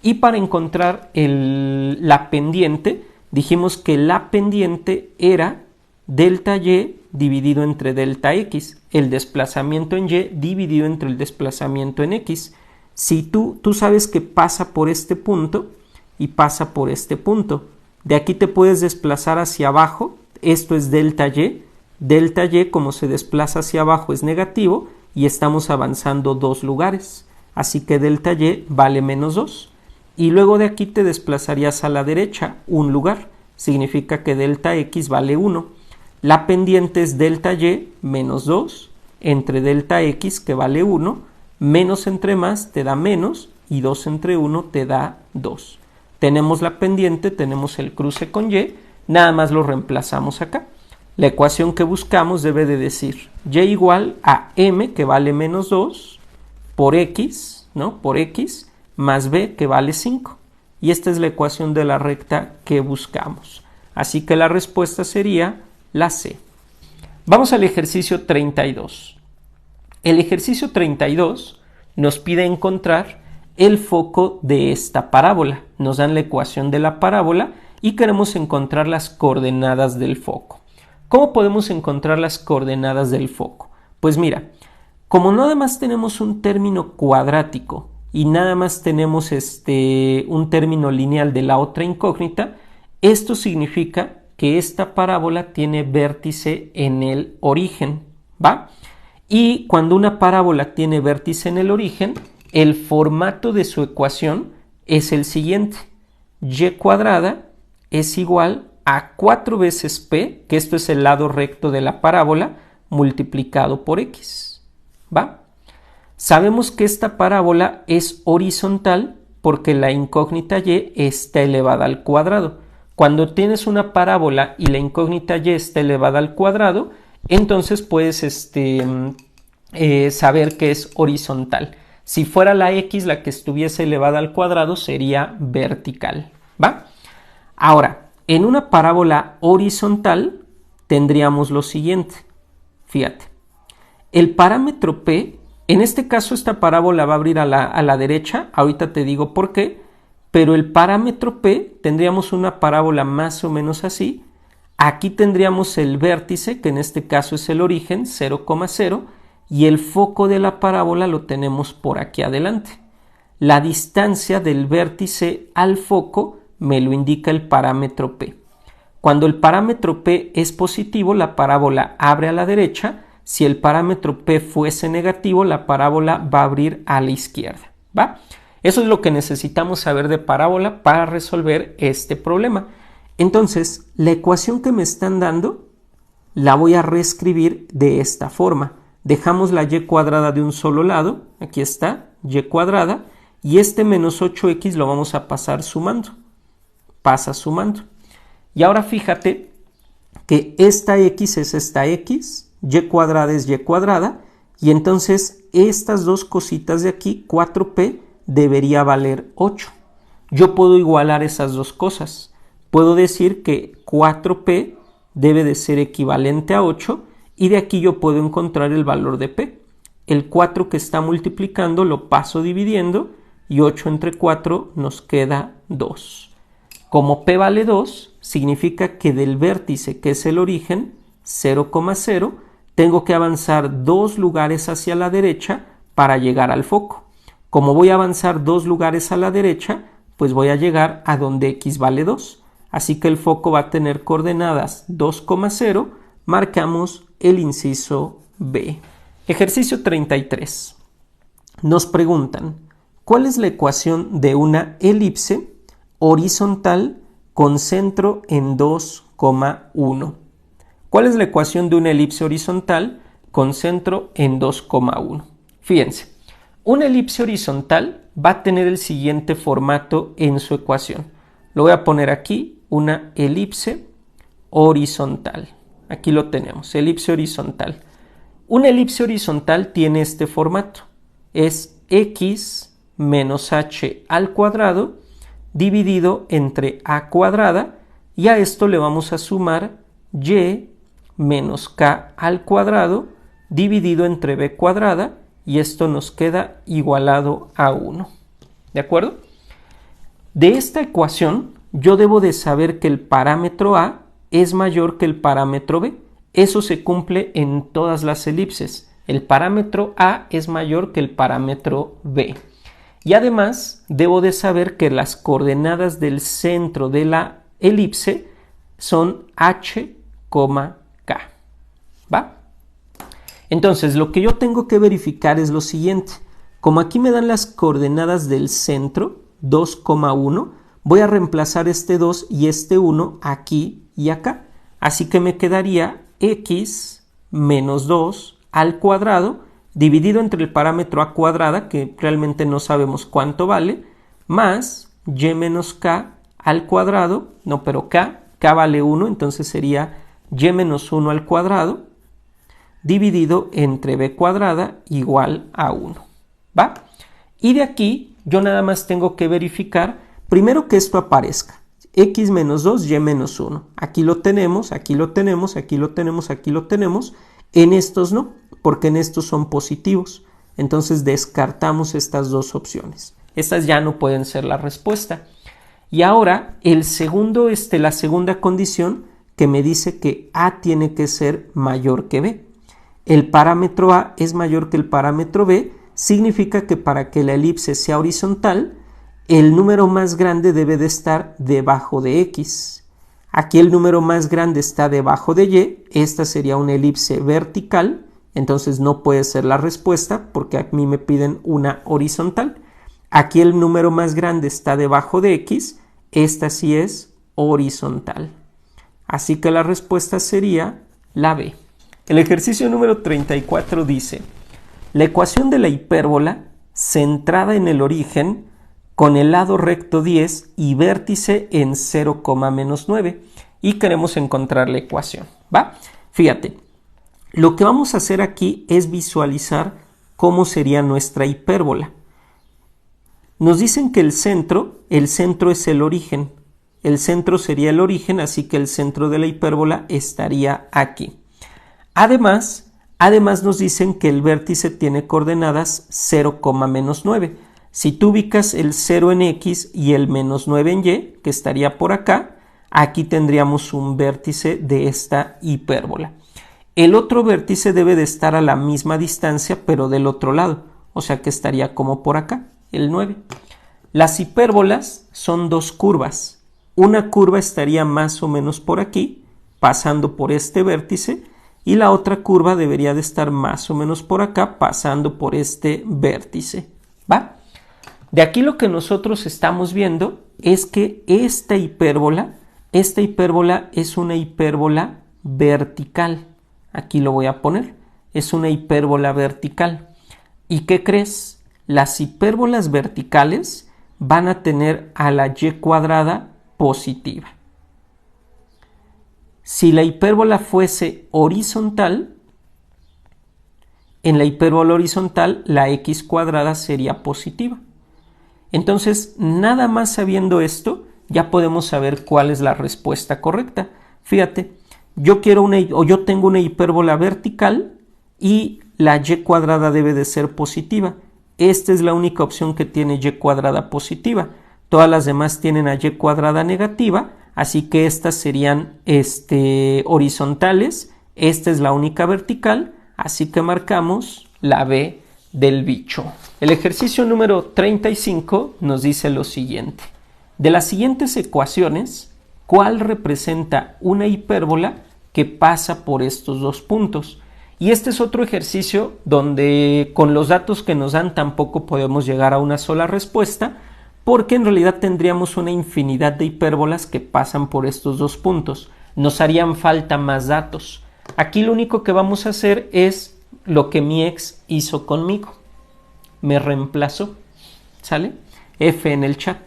Y para encontrar la pendiente, dijimos que la pendiente era delta y dividido entre delta x, el desplazamiento en y dividido entre el desplazamiento en x. Si tú sabes que pasa por este punto y pasa por este punto, de aquí te puedes desplazar hacia abajo, esto es delta y como se desplaza hacia abajo es negativo y estamos avanzando 2 lugares, así que delta y vale menos 2. Y luego de aquí te desplazarías a la derecha un lugar, significa que delta x vale 1. La pendiente es delta y menos 2 entre delta x que vale 1, menos entre más te da menos y 2 entre 1 te da 2. Tenemos la pendiente, tenemos el cruce con y, nada más lo reemplazamos acá. La ecuación que buscamos debe de decir y igual a m que vale menos 2 por x, ¿no? Por x más b que vale 5. Y esta es la ecuación de la recta que buscamos. Así que la respuesta sería la C. Vamos al ejercicio 32. El ejercicio 32 nos pide encontrar el foco de esta parábola. Nos dan la ecuación de la parábola y queremos encontrar las coordenadas del foco. ¿Cómo podemos encontrar las coordenadas del foco? Pues mira, como nada más tenemos un término cuadrático y nada más tenemos un término lineal de la otra incógnita, esto significa que esta parábola tiene vértice en el origen, ¿va? Y cuando una parábola tiene vértice en el origen, el formato de su ecuación es el siguiente. y cuadrada es igual a 4 veces p, que esto es el lado recto de la parábola, multiplicado por x. ¿Va? Sabemos que esta parábola es horizontal porque la incógnita y está elevada al cuadrado. Cuando tienes una parábola y la incógnita y está elevada al cuadrado, entonces puedes saber que es horizontal. Si fuera la x la que estuviese elevada al cuadrado, sería vertical. ¿Va? Ahora, en una parábola horizontal tendríamos lo siguiente. Fíjate, el parámetro p, en este caso esta parábola va a abrir a la derecha, ahorita te digo por qué, pero el parámetro p tendríamos una parábola más o menos así. Aquí tendríamos el vértice, que en este caso es el origen, 0,0, y el foco de la parábola lo tenemos por aquí adelante. La distancia del vértice al foco me lo indica el parámetro p. Cuando el parámetro p es positivo, la parábola abre a la derecha. Si el parámetro p fuese negativo, la parábola va a abrir a la izquierda. ¿Va? Eso es lo que necesitamos saber de parábola para resolver este problema. Entonces, la ecuación que me están dando la voy a reescribir de esta forma. Dejamos la y cuadrada de un solo lado, aquí está, y cuadrada, y este menos 8x lo vamos a pasar sumando. Pasa sumando. Y ahora fíjate que esta x es esta x, y cuadrada es y cuadrada, y entonces estas dos cositas de aquí, 4p, debería valer 8. Yo puedo igualar esas dos cosas. Puedo decir que 4p debe de ser equivalente a 8 y de aquí yo puedo encontrar el valor de p. El 4 que está multiplicando lo paso dividiendo y 8 entre 4 nos queda 2. Como p vale 2, significa que del vértice, que es el origen, 0,0, tengo que avanzar 2 lugares hacia la derecha para llegar al foco. Como voy a avanzar 2 lugares a la derecha, pues voy a llegar a donde x vale 2. Así que el foco va a tener coordenadas 2,0, marcamos el inciso B. Ejercicio 33. Nos preguntan, ¿cuál es la ecuación de una elipse horizontal con centro en 2,1? ¿Cuál es la ecuación de una elipse horizontal con centro en 2,1? Fíjense, una elipse horizontal va a tener el siguiente formato en su ecuación. Lo voy a poner aquí, una elipse horizontal. Aquí lo tenemos, elipse horizontal. Una elipse horizontal tiene este formato. Es x menos h al cuadrado dividido entre a cuadrada, y a esto le vamos a sumar y menos k al cuadrado dividido entre b cuadrada, y esto nos queda igualado a 1. ¿De acuerdo? De esta ecuación yo debo de saber que el parámetro a es mayor que el parámetro b. Eso se cumple en todas las elipses. El parámetro a es mayor que el parámetro b. Y además debo de saber que las coordenadas del centro de la elipse son h, k. ¿Va? Entonces lo que yo tengo que verificar es lo siguiente. Como aquí me dan las coordenadas del centro, 2,1, voy a reemplazar este 2 y este 1 aquí y acá. Así que me quedaría x menos 2 al cuadrado dividido entre el parámetro a cuadrada, que realmente no sabemos cuánto vale, más y menos k al cuadrado, no, pero k vale 1, entonces sería y menos 1 al cuadrado dividido entre b cuadrada igual a 1. ¿Va? Y de aquí yo nada más tengo que verificar primero que esto aparezca. X menos 2, y menos 1. Aquí lo tenemos, aquí lo tenemos, aquí lo tenemos, aquí lo tenemos. En estos no, porque en estos son positivos. Entonces descartamos estas dos opciones. Estas ya no pueden ser la respuesta. Y ahora la segunda condición que me dice que A tiene que ser mayor que B. El parámetro A es mayor que el parámetro B, significa que para que la elipse sea horizontal, el número más grande debe de estar debajo de X. Aquí el número más grande está debajo de Y, esta sería una elipse vertical, entonces no puede ser la respuesta porque a mí me piden una horizontal. Aquí el número más grande está debajo de X, esta sí es horizontal. Así que la respuesta sería la B. El ejercicio número 34 dice: la ecuación de la hipérbola centrada en el origen con el lado recto 10 y vértice en 0,-9, y queremos encontrar la ecuación, ¿va? Fíjate, lo que vamos a hacer aquí es visualizar cómo sería nuestra hipérbola. Nos dicen que el centro es el origen. El centro sería el origen, así que el centro de la hipérbola estaría aquí. Además nos dicen que el vértice tiene coordenadas 0,-9. Si tú ubicas el 0 en X y el -9 en Y, que estaría por acá, aquí tendríamos un vértice de esta hipérbola. El otro vértice debe de estar a la misma distancia, pero del otro lado, o sea que estaría como por acá, el 9. Las hipérbolas son dos curvas. Una curva estaría más o menos por aquí, pasando por este vértice, y la otra curva debería de estar más o menos por acá, pasando por este vértice, ¿va? De aquí lo que nosotros estamos viendo es que esta hipérbola es una hipérbola vertical. Aquí lo voy a poner. Es una hipérbola vertical. ¿Y qué crees? Las hipérbolas verticales van a tener a la y cuadrada positiva. Si la hipérbola fuese horizontal, en la hipérbola horizontal la x cuadrada sería positiva. Entonces, nada más sabiendo esto, ya podemos saber cuál es la respuesta correcta. Fíjate, yo tengo una hipérbola vertical y la y cuadrada debe de ser positiva. Esta es la única opción que tiene y cuadrada positiva. Todas las demás tienen a y cuadrada negativa, así que estas serían horizontales. Esta es la única vertical, así que marcamos la B del bicho. El ejercicio número 35 nos dice lo siguiente: de las siguientes ecuaciones, ¿cuál representa una hipérbola que pasa por estos dos puntos? Y este es otro ejercicio donde con los datos que nos dan tampoco podemos llegar a una sola respuesta, porque en realidad tendríamos una infinidad de hipérbolas que pasan por estos dos puntos. Nos harían falta más datos. Aquí lo único que vamos a hacer es lo que mi ex hizo conmigo. Me reemplazó. ¿Sale? F en el chat.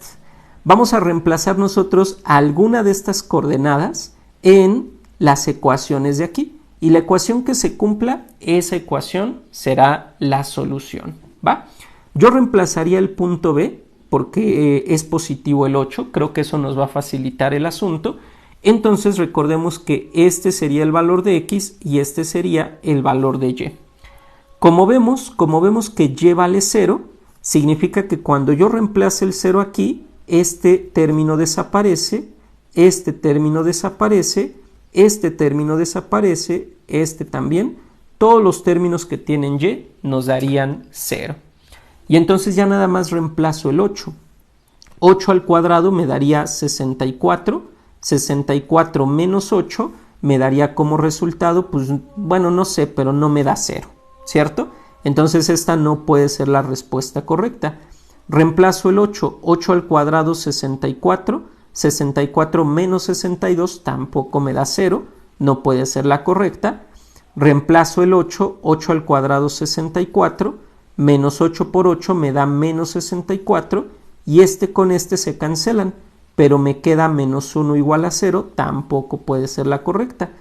Vamos a reemplazar nosotros alguna de estas coordenadas en las ecuaciones de aquí. Y la ecuación que se cumpla, esa ecuación será la solución, ¿va? Yo reemplazaría el punto B porque es positivo el 8. Creo que eso nos va a facilitar el asunto. Entonces recordemos que este sería el valor de X y este sería el valor de Y. Como vemos que Y vale 0, significa que cuando yo reemplace el 0 aquí, este término desaparece, este término desaparece, este término desaparece, este también. Todos los términos que tienen Y nos darían 0. Y entonces ya nada más reemplazo el 8. 8 al cuadrado me daría 64. 64 menos 8 me daría como resultado, pues bueno, no sé, pero no me da 0, ¿cierto? Entonces esta no puede ser la respuesta correcta. Reemplazo el 8. 8 al cuadrado 64. 64 menos 62 tampoco me da 0, no puede ser la correcta. Reemplazo el 8, 8 al cuadrado 64, menos 8 por 8 me da menos 64, y este con este se cancelan, pero me queda menos 1 igual a 0, tampoco puede ser la correcta.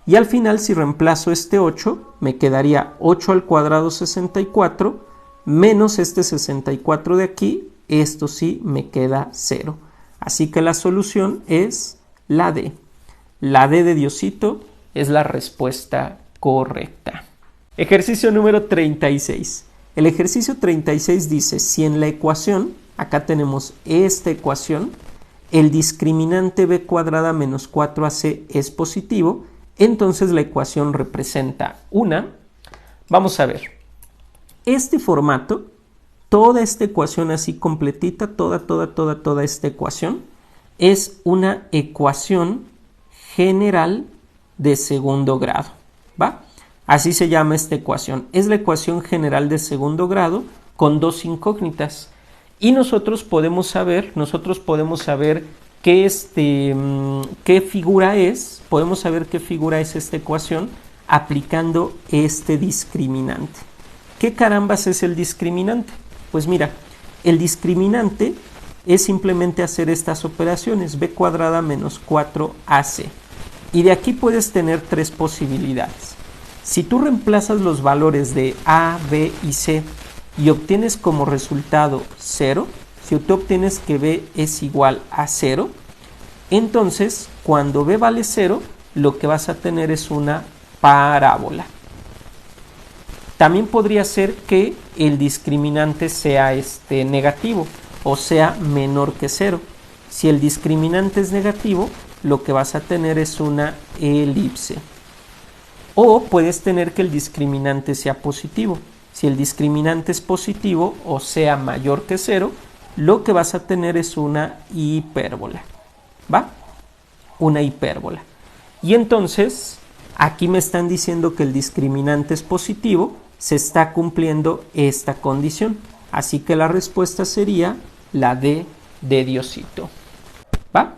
Y al final, si reemplazo este 8, me quedaría 8 al cuadrado 64, menos este 64 de aquí, esto sí me queda 0. Así que la solución es la D. La D de Diosito es la respuesta correcta. Ejercicio número 36. El ejercicio 36 dice, si en la ecuación, acá tenemos esta ecuación, el discriminante b cuadrada menos 4ac es positivo, entonces la ecuación representa una. Vamos a ver. Este formato, toda esta ecuación así completita, toda esta ecuación, es una ecuación general de segundo grado, ¿va? Así se llama esta ecuación. Es la ecuación general de segundo grado con dos incógnitas. Y nosotros podemos saber qué figura es. Podemos saber qué figura es esta ecuación aplicando este discriminante. ¿Qué carambas es el discriminante? Pues mira, el discriminante es simplemente hacer estas operaciones, b cuadrada menos 4ac. Y de aquí puedes tener tres posibilidades. Si tú reemplazas los valores de a, b y c y obtienes como resultado 0, si tú obtienes que b es igual a 0, entonces cuando b vale 0, lo que vas a tener es una parábola. También podría ser que el discriminante sea negativo, o sea menor que 0. Si el discriminante es negativo, lo que vas a tener es una elipse. O puedes tener que el discriminante sea positivo. Si el discriminante es positivo, o sea mayor que 0, lo que vas a tener es una hipérbola. ¿Va? Una hipérbola. Y entonces, aquí me están diciendo que el discriminante es positivo, se está cumpliendo esta condición. Así que la respuesta sería la D de Diosito. ¿Va?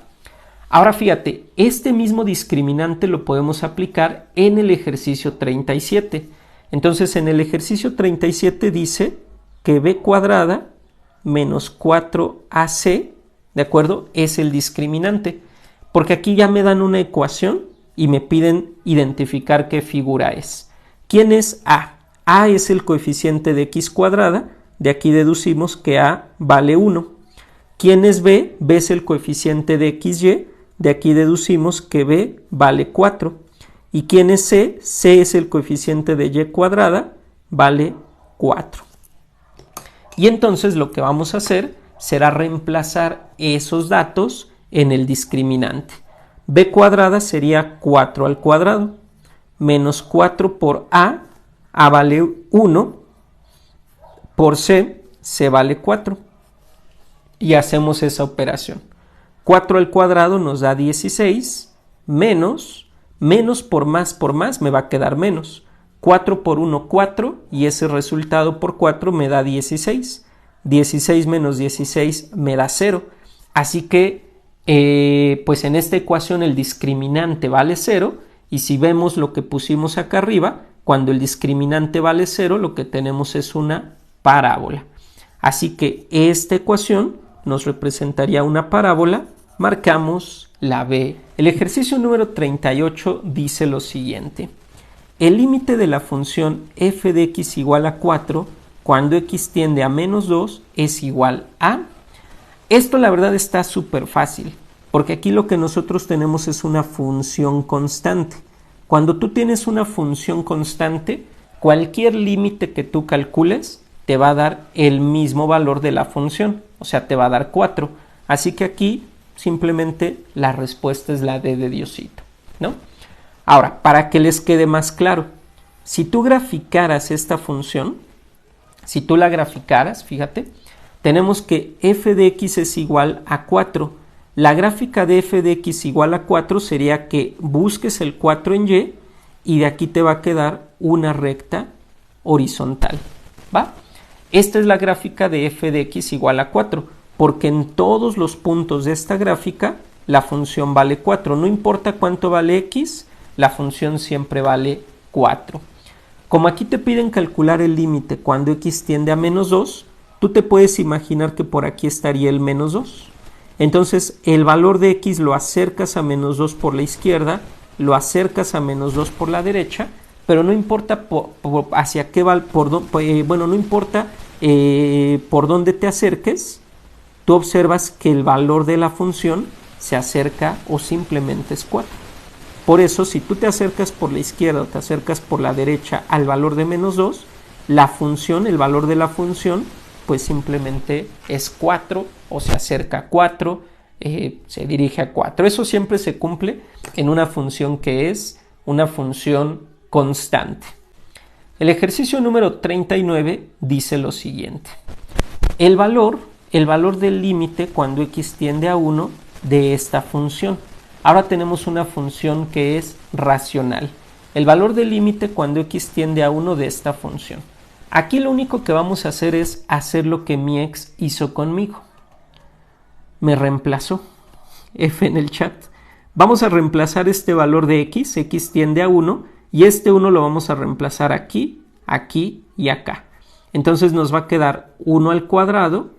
Ahora fíjate, este mismo discriminante lo podemos aplicar en el ejercicio 37. Entonces en el ejercicio 37 dice que b cuadrada menos 4ac, ¿de acuerdo? Es el discriminante. Porque aquí ya me dan una ecuación y me piden identificar qué figura es. ¿Quién es a? A es el coeficiente de x cuadrada. De aquí deducimos que a vale 1. ¿Quién es b? B es el coeficiente de xy. De aquí deducimos que b vale 4. ¿Y quién es c? C es el coeficiente de y cuadrada, vale 4. Y entonces lo que vamos a hacer será reemplazar esos datos en el discriminante. B cuadrada sería 4 al cuadrado, menos 4 por a vale 1, por c vale 4. Y hacemos esa operación. 4 al cuadrado nos da 16, menos por más me va a quedar menos. 4 por 1, 4, y ese resultado por 4 me da 16. 16 menos 16 me da 0. Así que, pues en esta ecuación el discriminante vale 0, y si vemos lo que pusimos acá arriba, cuando el discriminante vale 0, lo que tenemos es una parábola. Así que esta ecuación nos representaría una parábola, marcamos la B. El ejercicio número 38 dice lo siguiente. El límite de la función f de x igual a 4 cuando x tiende a menos 2 es igual a... Esto la verdad está súper fácil, porque aquí lo que nosotros tenemos es una función constante. Cuando tú tienes una función constante, cualquier límite que tú calcules te va a dar el mismo valor de la función, o sea, te va a dar 4. Así que aquí simplemente la respuesta es la D de Diosito, ¿no? Ahora, para que les quede más claro, si tú graficaras esta función, si tú la graficaras, fíjate, tenemos que f de x es igual a 4. La gráfica de f de x igual a 4 sería que busques el 4 en y y de aquí te va a quedar una recta horizontal, ¿va? Esta es la gráfica de f de x igual a 4, porque en todos los puntos de esta gráfica la función vale 4. No importa cuánto vale x, la función siempre vale 4. Como aquí te piden calcular el límite cuando x tiende a menos 2, tú te puedes imaginar que por aquí estaría el menos 2. Entonces el valor de x lo acercas a menos 2 por la izquierda, lo acercas a menos 2 por la derecha, pero no importa hacia qué va, no importa por dónde te acerques, tú observas que el valor de la función se acerca o simplemente es 4. Por eso, si tú te acercas por la izquierda o te acercas por la derecha al valor de menos 2, la función, el valor de la función, pues simplemente es 4 o se acerca a 4, se dirige a 4. Eso siempre se cumple en una función que es una función constante. El ejercicio número 39 dice lo siguiente. El valor del límite cuando x tiende a 1 de esta función. Ahora tenemos una función que es racional. El valor del límite cuando x tiende a 1 de esta función. Aquí lo único que vamos a hacer es hacer lo que mi ex hizo conmigo. Me reemplazó. F en el chat. Vamos a reemplazar este valor de x tiende a 1, y este 1 lo vamos a reemplazar aquí, aquí y acá. Entonces nos va a quedar 1 al cuadrado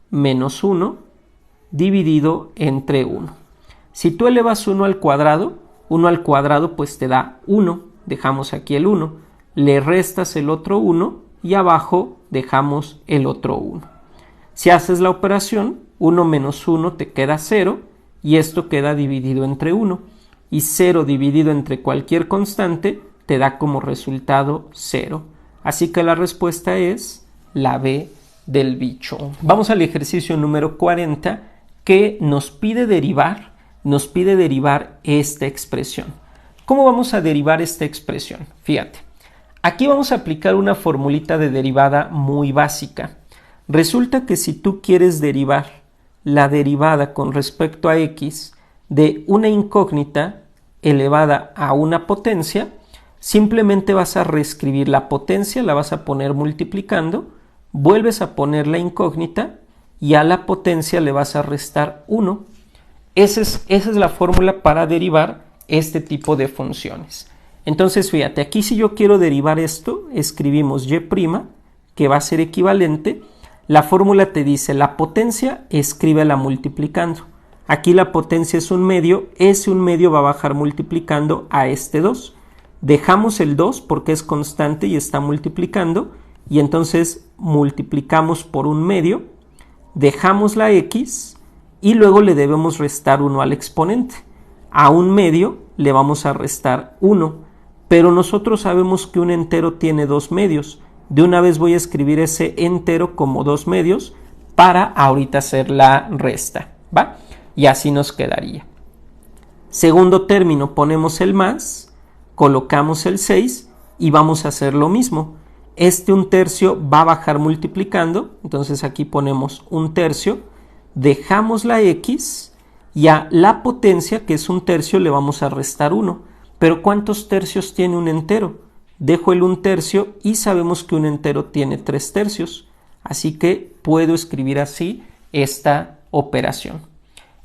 menos 1 dividido entre 1. Si tú elevas 1 al cuadrado pues te da 1, dejamos aquí el 1, le restas el otro 1 y abajo dejamos el otro 1. Si haces la operación, 1 menos 1 te queda 0 y esto queda dividido entre 1. Y 0 dividido entre cualquier constante te da como resultado 0. Así que la respuesta es la B del bicho. Vamos al ejercicio número 40 que nos pide derivar esta expresión. ¿Cómo vamos a derivar esta expresión? Fíjate, aquí vamos a aplicar una formulita de derivada muy básica. Resulta que si tú quieres derivar la derivada con respecto a x de una incógnita elevada a una potencia, simplemente vas a reescribir la potencia, la vas a poner multiplicando, vuelves a poner la incógnita y a la potencia le vas a restar 1. Esa es la fórmula para derivar este tipo de funciones. Entonces, fíjate, aquí si yo quiero derivar esto, escribimos y', que va a ser equivalente. La fórmula te dice la potencia, escríbela multiplicando. Aquí la potencia es un medio, ese un medio va a bajar multiplicando a este 2. Dejamos el 2 porque es constante y está multiplicando, y entonces multiplicamos por un medio, dejamos la x y luego le debemos restar 1 al exponente. A un medio le vamos a restar 1, pero nosotros sabemos que un entero tiene 2 medios. De una vez voy a escribir ese entero como 2 medios para ahorita hacer la resta, ¿va? Y así nos quedaría. Segundo término, ponemos el más, colocamos el 6 y vamos a hacer lo mismo. Este 1/3 va a bajar multiplicando, entonces aquí ponemos 1/3, dejamos la x y a la potencia, que es 1/3, le vamos a restar 1. Pero ¿cuántos tercios tiene un entero? Dejo el 1/3 y sabemos que un entero tiene 3/3. Así que puedo escribir así esta operación.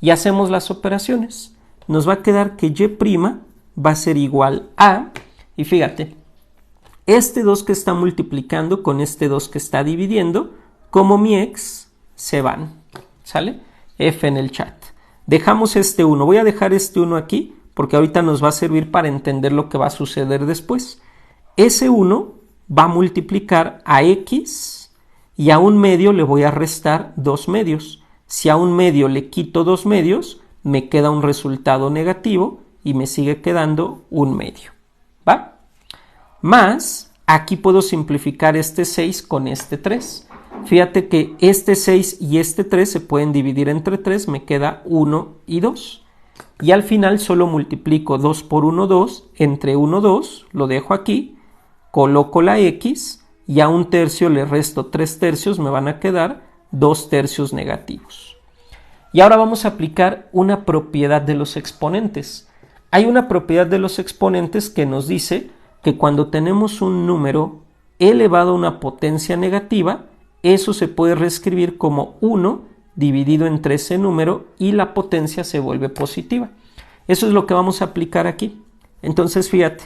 Y hacemos las operaciones. Nos va a quedar que y' va a ser igual a, y fíjate, este 2 que está multiplicando con este 2 que está dividiendo, como mi x, se van. ¿Sale? F en el chat. Dejamos este 1. Voy a dejar este 1 aquí porque ahorita nos va a servir para entender lo que va a suceder después. Ese 1 va a multiplicar a x y a un medio le voy a restar 2 medios. Si a un medio le quito 2 medios, me queda un resultado negativo y me sigue quedando un medio. ¿Va? Más, aquí puedo simplificar este 6 con este 3. Fíjate que este 6 y este 3 se pueden dividir entre 3, me queda 1 y 2. Y al final solo multiplico 2 por 1, 2, entre 1, 2, lo dejo aquí, coloco la x y a 1/3 le resto 3/3, me van a quedar 2/3 negativos. Y ahora vamos a aplicar una propiedad de los exponentes. Hay una propiedad de los exponentes que nos dice que cuando tenemos un número elevado a una potencia negativa, eso se puede reescribir como 1 dividido entre ese número y la potencia se vuelve positiva. Eso es lo que vamos a aplicar aquí. Entonces, fíjate,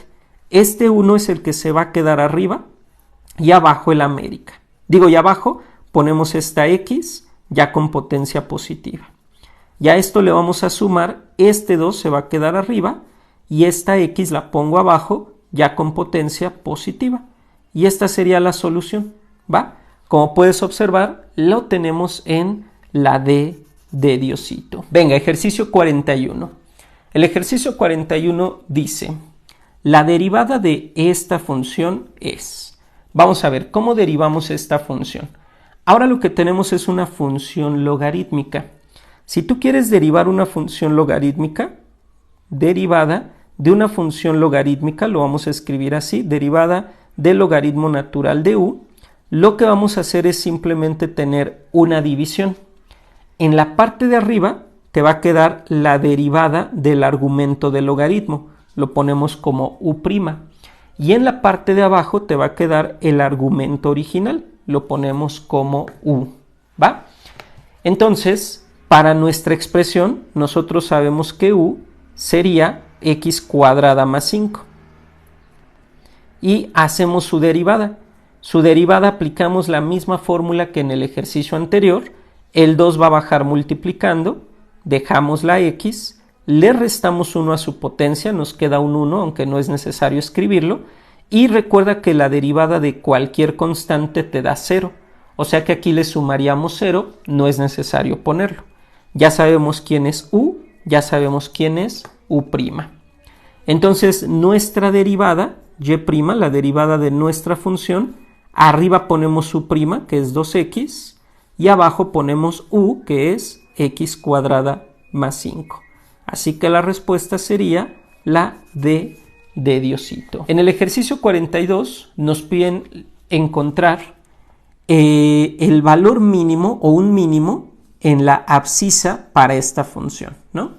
este 1 es el que se va a quedar arriba y abajo el América. Digo, y abajo ponemos esta x ya con potencia positiva. Y a esto le vamos a sumar, este 2 se va a quedar arriba y esta x la pongo abajo ya con potencia positiva. Y esta sería la solución, ¿va? Como puedes observar, lo tenemos en la D de Diosito. Venga, ejercicio 41. El ejercicio 41 dice, la derivada de esta función es. Vamos a ver, ¿cómo derivamos esta función? Ahora lo que tenemos es una función logarítmica. Si tú quieres derivar una función logarítmica, derivada de una función logarítmica, lo vamos a escribir así, derivada del logaritmo natural de u, lo que vamos a hacer es simplemente tener una división. En la parte de arriba te va a quedar la derivada del argumento del logaritmo, lo ponemos como u', y en la parte de abajo te va a quedar el argumento original, lo ponemos como u, ¿va? Entonces, Para nuestra expresión, nosotros sabemos que u sería x cuadrada más 5. Y hacemos su derivada. Su derivada aplicamos la misma fórmula que en el ejercicio anterior. El 2 va a bajar multiplicando, dejamos la x, le restamos 1 a su potencia, nos queda un 1, aunque no es necesario escribirlo. Y recuerda que la derivada de cualquier constante te da 0. O sea que aquí le sumaríamos 0, no es necesario ponerlo. Ya sabemos quién es u, ya sabemos quién es u'. Entonces nuestra derivada, y', la derivada de nuestra función, arriba ponemos su prima, que es 2x, y abajo ponemos u, que es x cuadrada más 5. Así que la respuesta sería la D de Diosito. En el ejercicio 42 nos piden encontrar el valor mínimo o un mínimo en la abscisa para esta función, ¿no?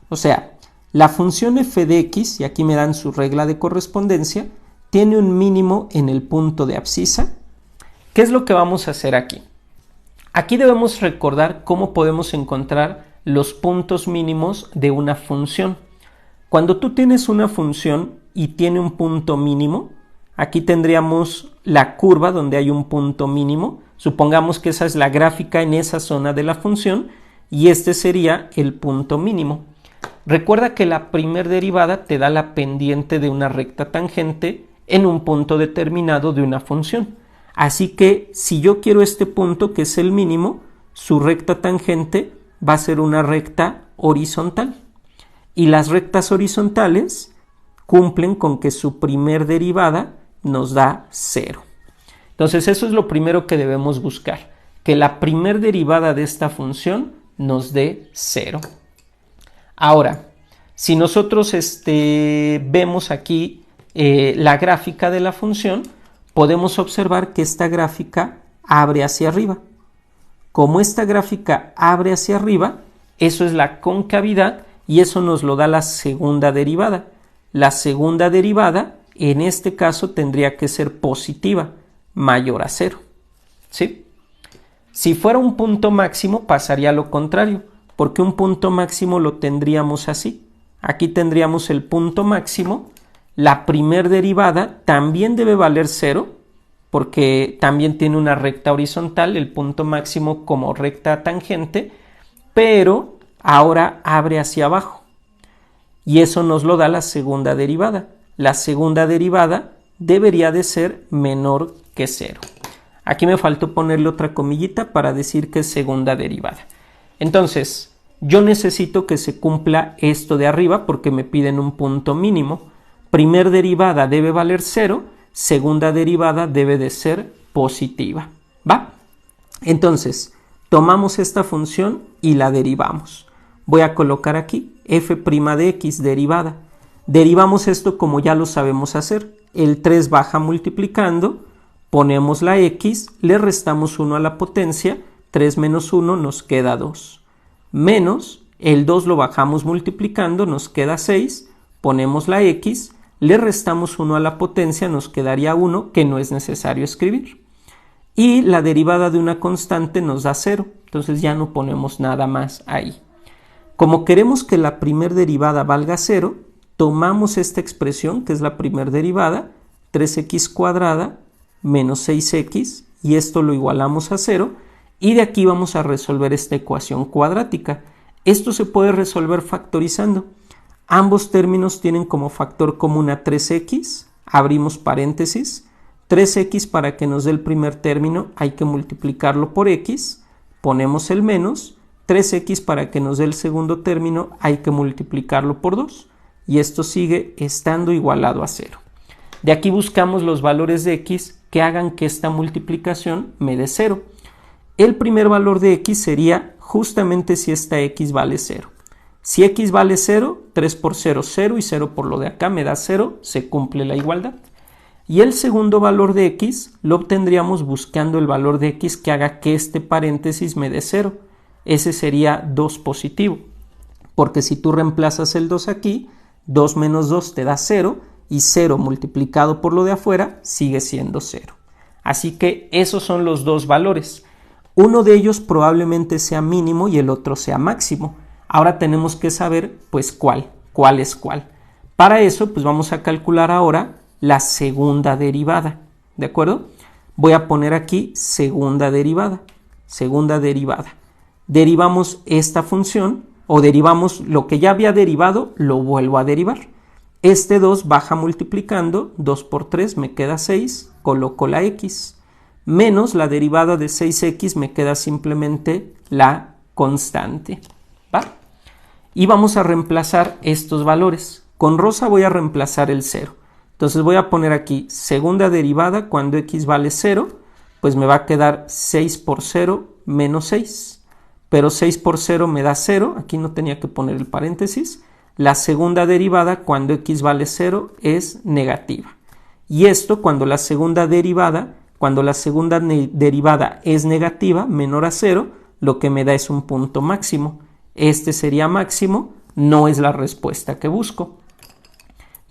O sea, la función f de x, y aquí me dan su regla de correspondencia, tiene un mínimo en el punto de abscisa. ¿Qué es lo que vamos a hacer aquí? Aquí debemos recordar cómo podemos encontrar los puntos mínimos de una función. Cuando tú tienes una función y tiene un punto mínimo, aquí tendríamos la curva donde hay un punto mínimo. Supongamos que esa es la gráfica en esa zona de la función y este sería el punto mínimo. Recuerda que la primer derivada te da la pendiente de una recta tangente en un punto determinado de una función. Así que si yo quiero este punto, que es el mínimo, su recta tangente va a ser una recta horizontal. Y las rectas horizontales cumplen con que su primer derivada nos da 0. Entonces eso es lo primero que debemos buscar, que la primer derivada de esta función nos dé 0. Ahora, si nosotros vemos aquí la gráfica de la función, podemos observar que esta gráfica abre hacia arriba. Como esta gráfica abre hacia arriba, eso es la concavidad y eso nos lo da la segunda derivada. La segunda derivada, en este caso, tendría que ser positiva, mayor a 0. ¿Sí? Si fuera un punto máximo, pasaría lo contrario, porque un punto máximo lo tendríamos así. Aquí tendríamos el punto máximo, la primer derivada también debe valer 0, porque también tiene una recta horizontal, el punto máximo como recta tangente, pero ahora abre hacia abajo. Y eso nos lo da la segunda derivada. La segunda derivada debería de ser menor que 0. Aquí me faltó ponerle otra comillita para decir que es segunda derivada. Entonces, yo necesito que se cumpla esto de arriba porque me piden un punto mínimo. Primer derivada debe valer 0, segunda derivada debe de ser positiva. ¿Va? Entonces, tomamos esta función y la derivamos. Voy a colocar aquí f' de x derivada. Derivamos esto como ya lo sabemos hacer. El 3 baja multiplicando, ponemos la x, le restamos 1 a la potencia, 3 menos 1 nos queda 2. Menos, el 2 lo bajamos multiplicando, nos queda 6, ponemos la x, le restamos 1 a la potencia, nos quedaría 1, que no es necesario escribir. Y la derivada de una constante nos da 0, entonces ya no ponemos nada más ahí. Como queremos que la primer derivada valga 0, tomamos esta expresión, que es la primer derivada, 3x cuadrada menos 6x, y esto lo igualamos a 0, y de aquí vamos a resolver esta ecuación cuadrática. Esto se puede resolver factorizando. Ambos términos tienen como factor común a 3x, abrimos paréntesis, 3x para que nos dé el primer término hay que multiplicarlo por x, ponemos el menos, 3x para que nos dé el segundo término hay que multiplicarlo por 2, y esto sigue estando igualado a 0. De aquí buscamos los valores de x que hagan que esta multiplicación me dé 0. El primer valor de x sería justamente si esta x vale 0. Si x vale 0, 3 por 0, 0 y 0 por lo de acá me da 0, se cumple la igualdad. Y el segundo valor de x lo obtendríamos buscando el valor de x que haga que este paréntesis me dé 0. Ese sería 2 positivo, porque si tú reemplazas el 2 aquí, 2 menos 2 te da 0 y 0 multiplicado por lo de afuera sigue siendo 0. Así que esos son los dos valores. Uno de ellos probablemente sea mínimo y el otro sea máximo. Ahora tenemos que saber pues cuál es cuál. Para eso pues vamos a calcular ahora la segunda derivada, ¿de acuerdo? Voy a poner aquí segunda derivada. Derivamos esta función o derivamos lo que ya había derivado, lo vuelvo a derivar. Este 2 baja multiplicando, 2 por 3 me queda 6, coloco la x, menos la derivada de 6x me queda simplemente la constante, ¿va? Y vamos a reemplazar estos valores. Con rosa voy a reemplazar el 0. Entonces voy a poner aquí segunda derivada cuando x vale 0, pues me va a quedar 6 por 0 menos 6. Pero 6 por 0 me da 0, aquí no tenía que poner el paréntesis. La segunda derivada cuando x vale 0 es negativa. Y esto cuando la segunda derivada es negativa, menor a 0, lo que me da es un punto máximo. Este sería máximo, no es la respuesta que busco.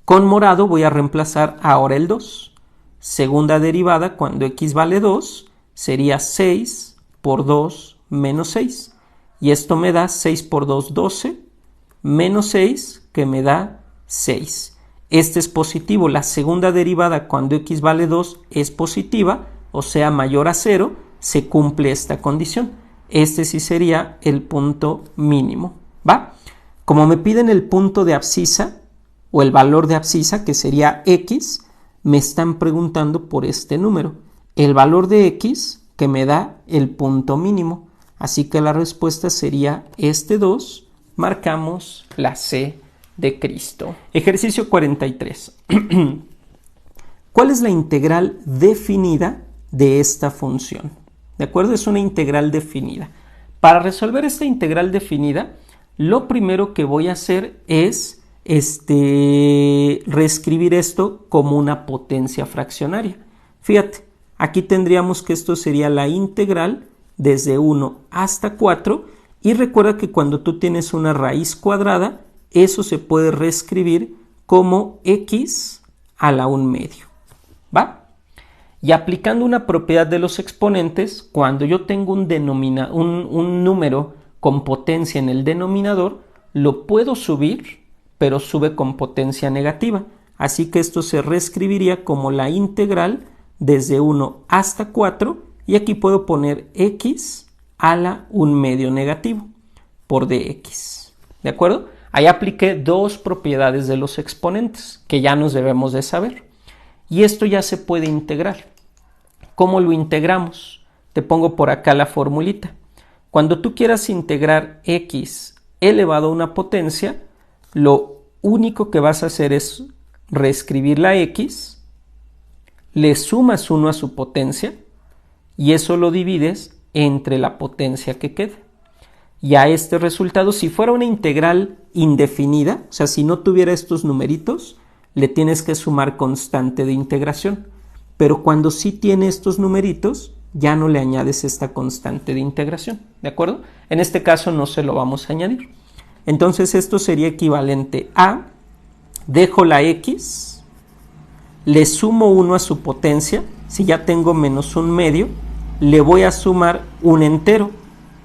Con morado voy a reemplazar ahora el 2. Segunda derivada cuando x vale 2 sería 6 por 2 menos 6. Y esto me da 6 por 2, 12, menos 6 que me da 6. Este es positivo. La segunda derivada cuando x vale 2 es positiva, o sea mayor a 0, se cumple esta condición. Este sí sería el punto mínimo, ¿va? Como me piden el punto de abscisa o el valor de abscisa, que sería x, me están preguntando por este número, el valor de x que me da el punto mínimo. Así que la respuesta sería este 2, marcamos la C de Cristo. Ejercicio 43. ¿Cuál es la integral definida de esta función? ¿De acuerdo? Es una integral definida. Para resolver esta integral definida, lo primero que voy a hacer es reescribir esto como una potencia fraccionaria. Fíjate, aquí tendríamos que esto sería la integral desde 1 hasta 4 y recuerda que cuando tú tienes una raíz cuadrada, eso se puede reescribir como x a la 1/2, ¿va? Y aplicando una propiedad de los exponentes, cuando yo tengo un número con potencia en el denominador, lo puedo subir, pero sube con potencia negativa. Así que esto se reescribiría como la integral desde 1 hasta 4 y aquí puedo poner x a la 1/2 negativo por dx. ¿De acuerdo? Ahí apliqué dos propiedades de los exponentes que ya nos debemos de saber. Y esto ya se puede integrar. ¿Cómo lo integramos? Te pongo por acá la formulita. Cuando tú quieras integrar x elevado a una potencia, lo único que vas a hacer es reescribir la x, le sumas 1 a su potencia y eso lo divides entre la potencia que quede. Y a este resultado, si fuera una integral indefinida, o sea, si no tuviera estos numeritos, le tienes que sumar constante de integración. Pero cuando sí tiene estos numeritos, ya no le añades esta constante de integración, ¿de acuerdo? En este caso no se lo vamos a añadir. Entonces esto sería equivalente a, dejo la x, le sumo 1 a su potencia, si ya tengo menos 1/2, le voy a sumar un entero,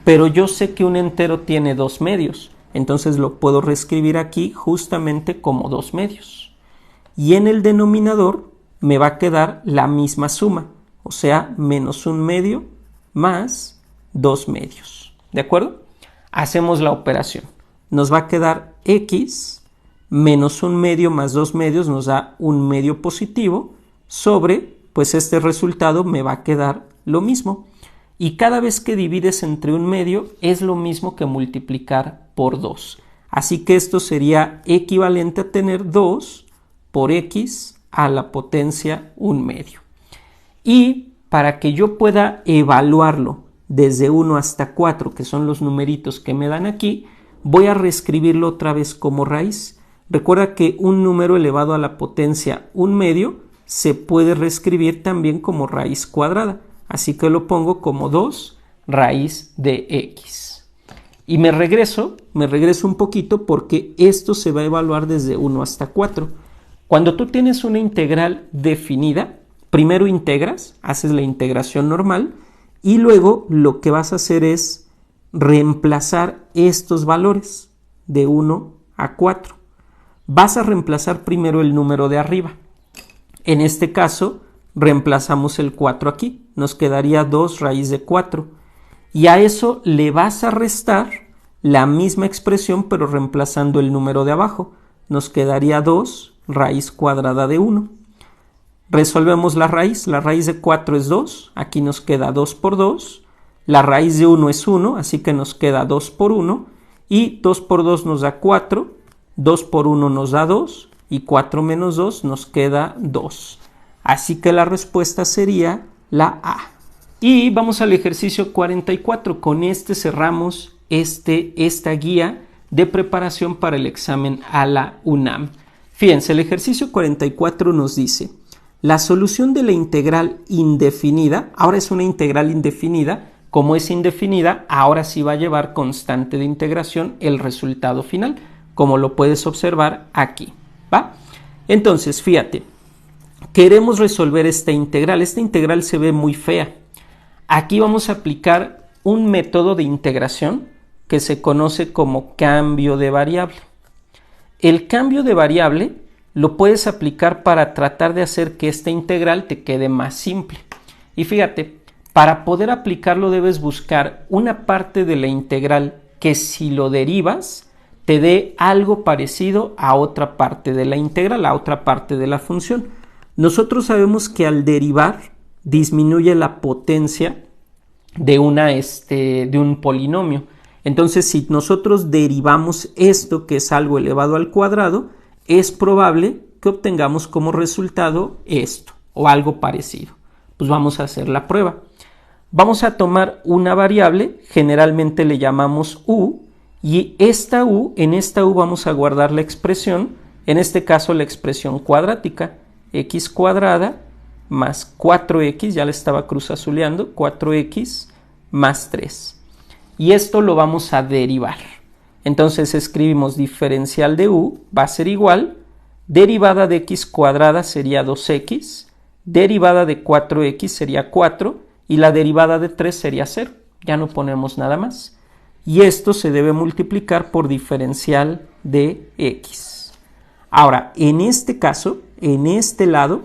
pero yo sé que un entero tiene 2/2, entonces lo puedo reescribir aquí justamente como 2/2. Y en el denominador me va a quedar la misma suma, o sea, menos 1/2 más 2/2, ¿de acuerdo? Hacemos la operación. Nos va a quedar x menos 1/2 más 2/2 nos da 1/2 positivo sobre, pues este resultado me va a quedar lo mismo. Y cada vez que divides entre 1/2 es lo mismo que multiplicar por 2. Así que esto sería equivalente a tener 2 por x a la potencia 1/2. Y para que yo pueda evaluarlo desde 1 hasta 4, que son los numeritos que me dan aquí, voy a reescribirlo otra vez como raíz. Recuerda que un número elevado a la potencia 1/2 se puede reescribir también como raíz cuadrada. Así que lo pongo como 2 raíz de x. Y me regreso un poquito porque esto se va a evaluar desde 1 hasta 4. Cuando tú tienes una integral definida, primero integras, haces la integración normal Y luego lo que vas a hacer es reemplazar estos valores de 1 a 4. Vas a reemplazar primero el número de arriba. En este caso, reemplazamos el 4 aquí. Nos quedaría 2 raíz de 4. Y a eso le vas a restar la misma expresión, pero reemplazando el número de abajo. Nos quedaría 2 raíz cuadrada de 1. Resolvemos la raíz de 4 es 2, aquí nos queda 2 por 2, la raíz de 1 es 1, así que nos queda 2 por 1, y 2 por 2 nos da 4, 2 por 1 nos da 2, y 4 menos 2 nos queda 2. Así que la respuesta sería la A. Y vamos al ejercicio 44, con este cerramos esta guía de preparación para el examen a la UNAM. Fíjense, el ejercicio 44 nos dice: la solución de la integral indefinida, ahora es una integral indefinida, como es indefinida, ahora sí va a llevar constante de integración el resultado final, como lo puedes observar aquí, ¿va? Entonces, fíjate, queremos resolver esta integral se ve muy fea. Aquí vamos a aplicar un método de integración que se conoce como cambio de variable. El cambio de variable lo puedes aplicar para tratar de hacer que esta integral te quede más simple. Y fíjate, para poder aplicarlo debes buscar una parte de la integral que si lo derivas te dé algo parecido a otra parte de la integral, a otra parte de la función. Nosotros sabemos que al derivar disminuye la potencia de un polinomio. Entonces, si nosotros derivamos esto, que es algo elevado al cuadrado, es probable que obtengamos como resultado esto o algo parecido. Pues vamos a hacer la prueba. Vamos a tomar una variable, generalmente le llamamos u, y en esta u vamos a guardar la expresión, en este caso la expresión cuadrática, x cuadrada más 4x, ya le estaba cruzazuleando, 4x más 3. Y esto lo vamos a derivar. Entonces escribimos diferencial de u va a ser igual, derivada de x cuadrada sería 2x, derivada de 4x sería 4 y la derivada de 3 sería 0. Ya no ponemos nada más. Y esto se debe multiplicar por diferencial de x. Ahora, en este caso, en este lado,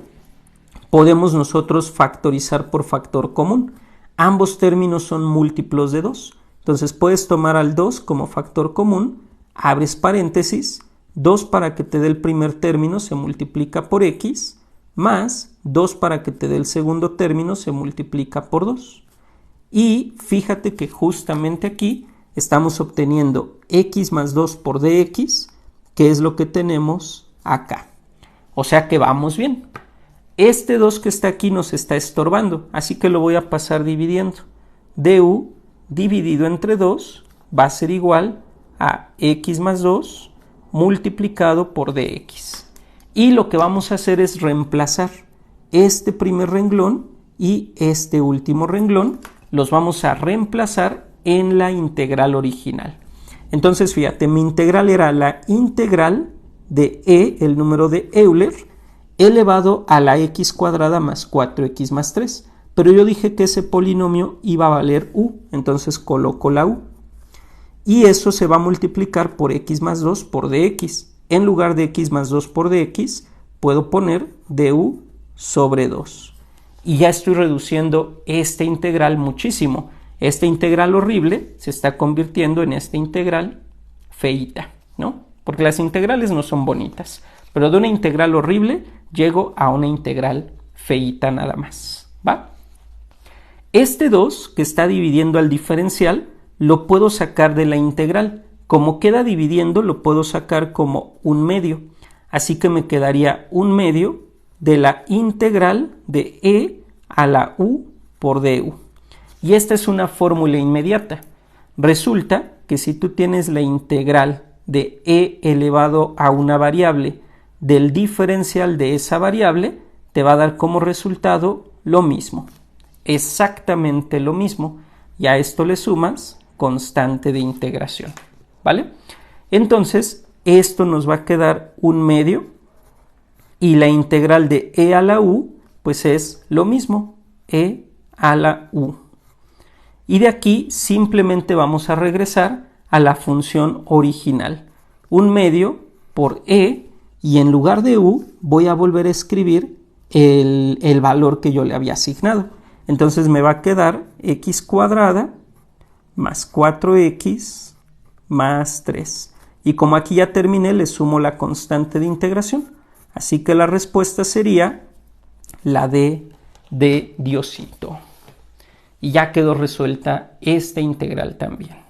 podemos nosotros factorizar por factor común. Ambos términos son múltiplos de 2. Entonces puedes tomar al 2 como factor común, abres paréntesis, 2 para que te dé el primer término se multiplica por x, más 2 para que te dé el segundo término se multiplica por 2. Y fíjate que justamente aquí estamos obteniendo x más 2 por dx, que es lo que tenemos acá. O sea que vamos bien. Este 2 que está aquí nos está estorbando, así que lo voy a pasar dividiendo. du dividido entre 2 va a ser igual a x más 2 multiplicado por dx. Y lo que vamos a hacer es reemplazar este primer renglón y este último renglón, los vamos a reemplazar en la integral original. Entonces, fíjate, mi integral era la integral de e, el número de Euler, elevado a la x cuadrada más 4x más 3. Pero yo dije que ese polinomio iba a valer u, entonces coloco la u. Y eso se va a multiplicar por x más 2 por dx. En lugar de x más 2 por dx, puedo poner du sobre 2. Y ya estoy reduciendo esta integral muchísimo. Esta integral horrible se está convirtiendo en esta integral feíta, ¿no? Porque las integrales no son bonitas. Pero de una integral horrible llego a una integral feíta nada más, ¿va? Este 2 que está dividiendo al diferencial lo puedo sacar de la integral. Como queda dividiendo lo puedo sacar como un medio. Así que me quedaría un medio de la integral de e a la u por du. Y esta es una fórmula inmediata. Resulta que si tú tienes la integral de e elevado a una variable del diferencial de esa variable, te va a dar como resultado lo mismo. Exactamente lo mismo, y a esto le sumas constante de integración, ¿vale? Entonces, esto nos va a quedar un medio, y la integral de e a la u, pues es lo mismo, e a la u. Y de aquí simplemente vamos a regresar a la función original. 1/2 por e, y en lugar de u voy a volver a escribir el valor que yo le había asignado. Entonces me va a quedar x cuadrada más 4x más 3. Y como aquí ya terminé, le sumo la constante de integración. Así que la respuesta sería la D de Diosito. Y ya quedó resuelta esta integral también.